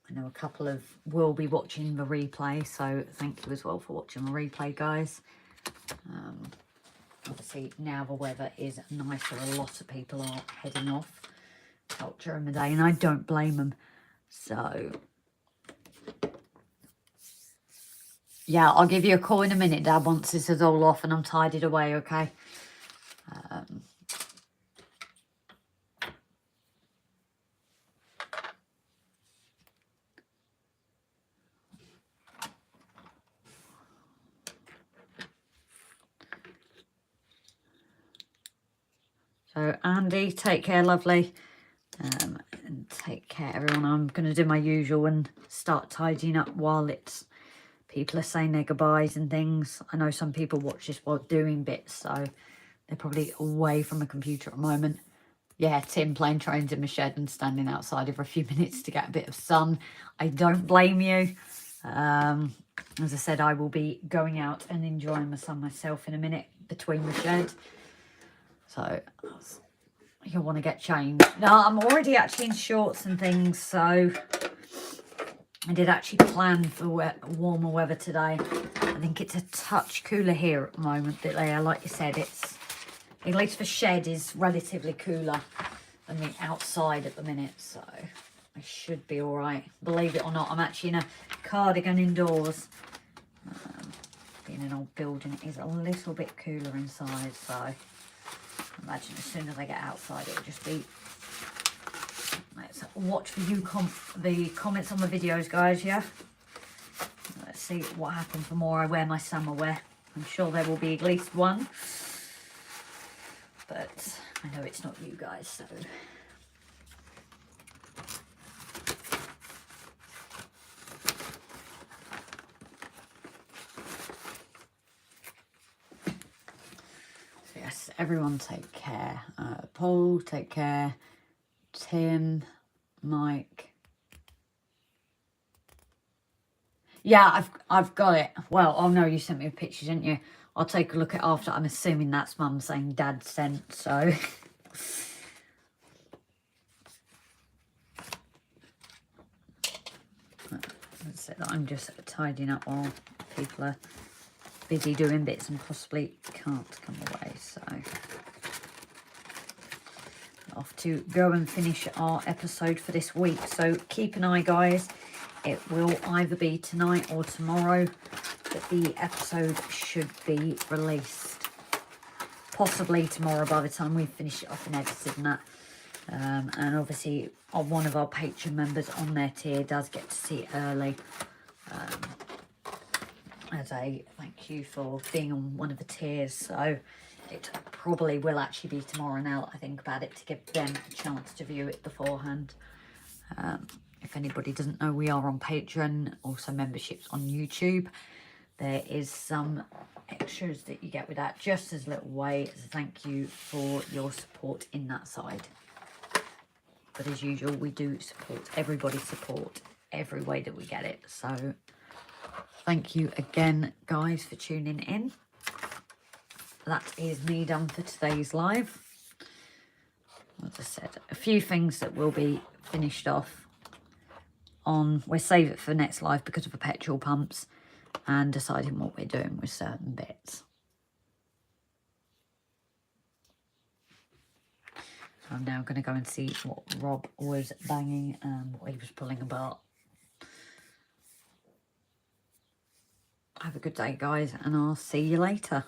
I know a couple of will be watching the replay, so thank you as well for watching the replay, guys. Obviously, now the weather is nicer. A lot of people are heading off out during the day, and I don't blame them. So, yeah, I'll give you a call in a minute, Dad, once this is all off and I'm tidied away, okay? So, Andy, take care, lovely. And take care, everyone. I'm going to do my usual and start tidying up while people are saying their goodbyes and things. I know some people watch this while doing bits, so they're probably away from a computer at the moment. Yeah, Tim playing trains in the shed and standing outside for a few minutes to get a bit of sun. I don't blame you. As I said, I will be going out and enjoying the sun myself in a minute between the shed. So you'll want to get changed. No, I'm already actually in shorts and things, so I did actually plan for warmer weather today. I think it's a touch cooler here at the moment, but like you said, it's, at least the shed is relatively cooler than the outside at the minute, so I should be all right. Believe it or not, I'm actually in a cardigan indoors. Being an old building, it is a little bit cooler inside, so I imagine as soon as I get outside, it'll just be. Let's watch for the comments on the videos, guys. Yeah. Let's see what happens the more I wear my summer wear. I'm sure there will be at least one, but I know it's not you guys, so. Yes, everyone take care. Paul, take care. Tim, Mike. Yeah, I've got it. Well, oh no, you sent me a picture, didn't you? I'll take a look at it after. I'm assuming that's Mum saying Dad sent, so. That's it. I'm just tidying up while people are busy doing bits and possibly can't come away, so. Off to go and finish our episode for this week, so keep an eye, guys. It will either be tonight or tomorrow that the episode should be released, possibly tomorrow by the time we finish it off and edited and that. And obviously one of our Patreon members on their tier does get to see it early, as a thank you for being on one of the tiers, so it probably will actually be tomorrow now that I think about it, to give them a chance to view it beforehand. If anybody doesn't know, we are on Patreon, also memberships on YouTube. There is some extras that you get with that, just as a little way as a thank you for your support in that side. But as usual, we do support, everybody support every way that we get it. So thank you again, guys, for tuning in. That is me done for today's live. As I said, a few things that will be finished off on, we'll save it for next live because of the petrol pumps and deciding what we're doing with certain bits. I'm now going to go and see what Rob was banging and what he was pulling apart. Have a good day, guys, and I'll see you later.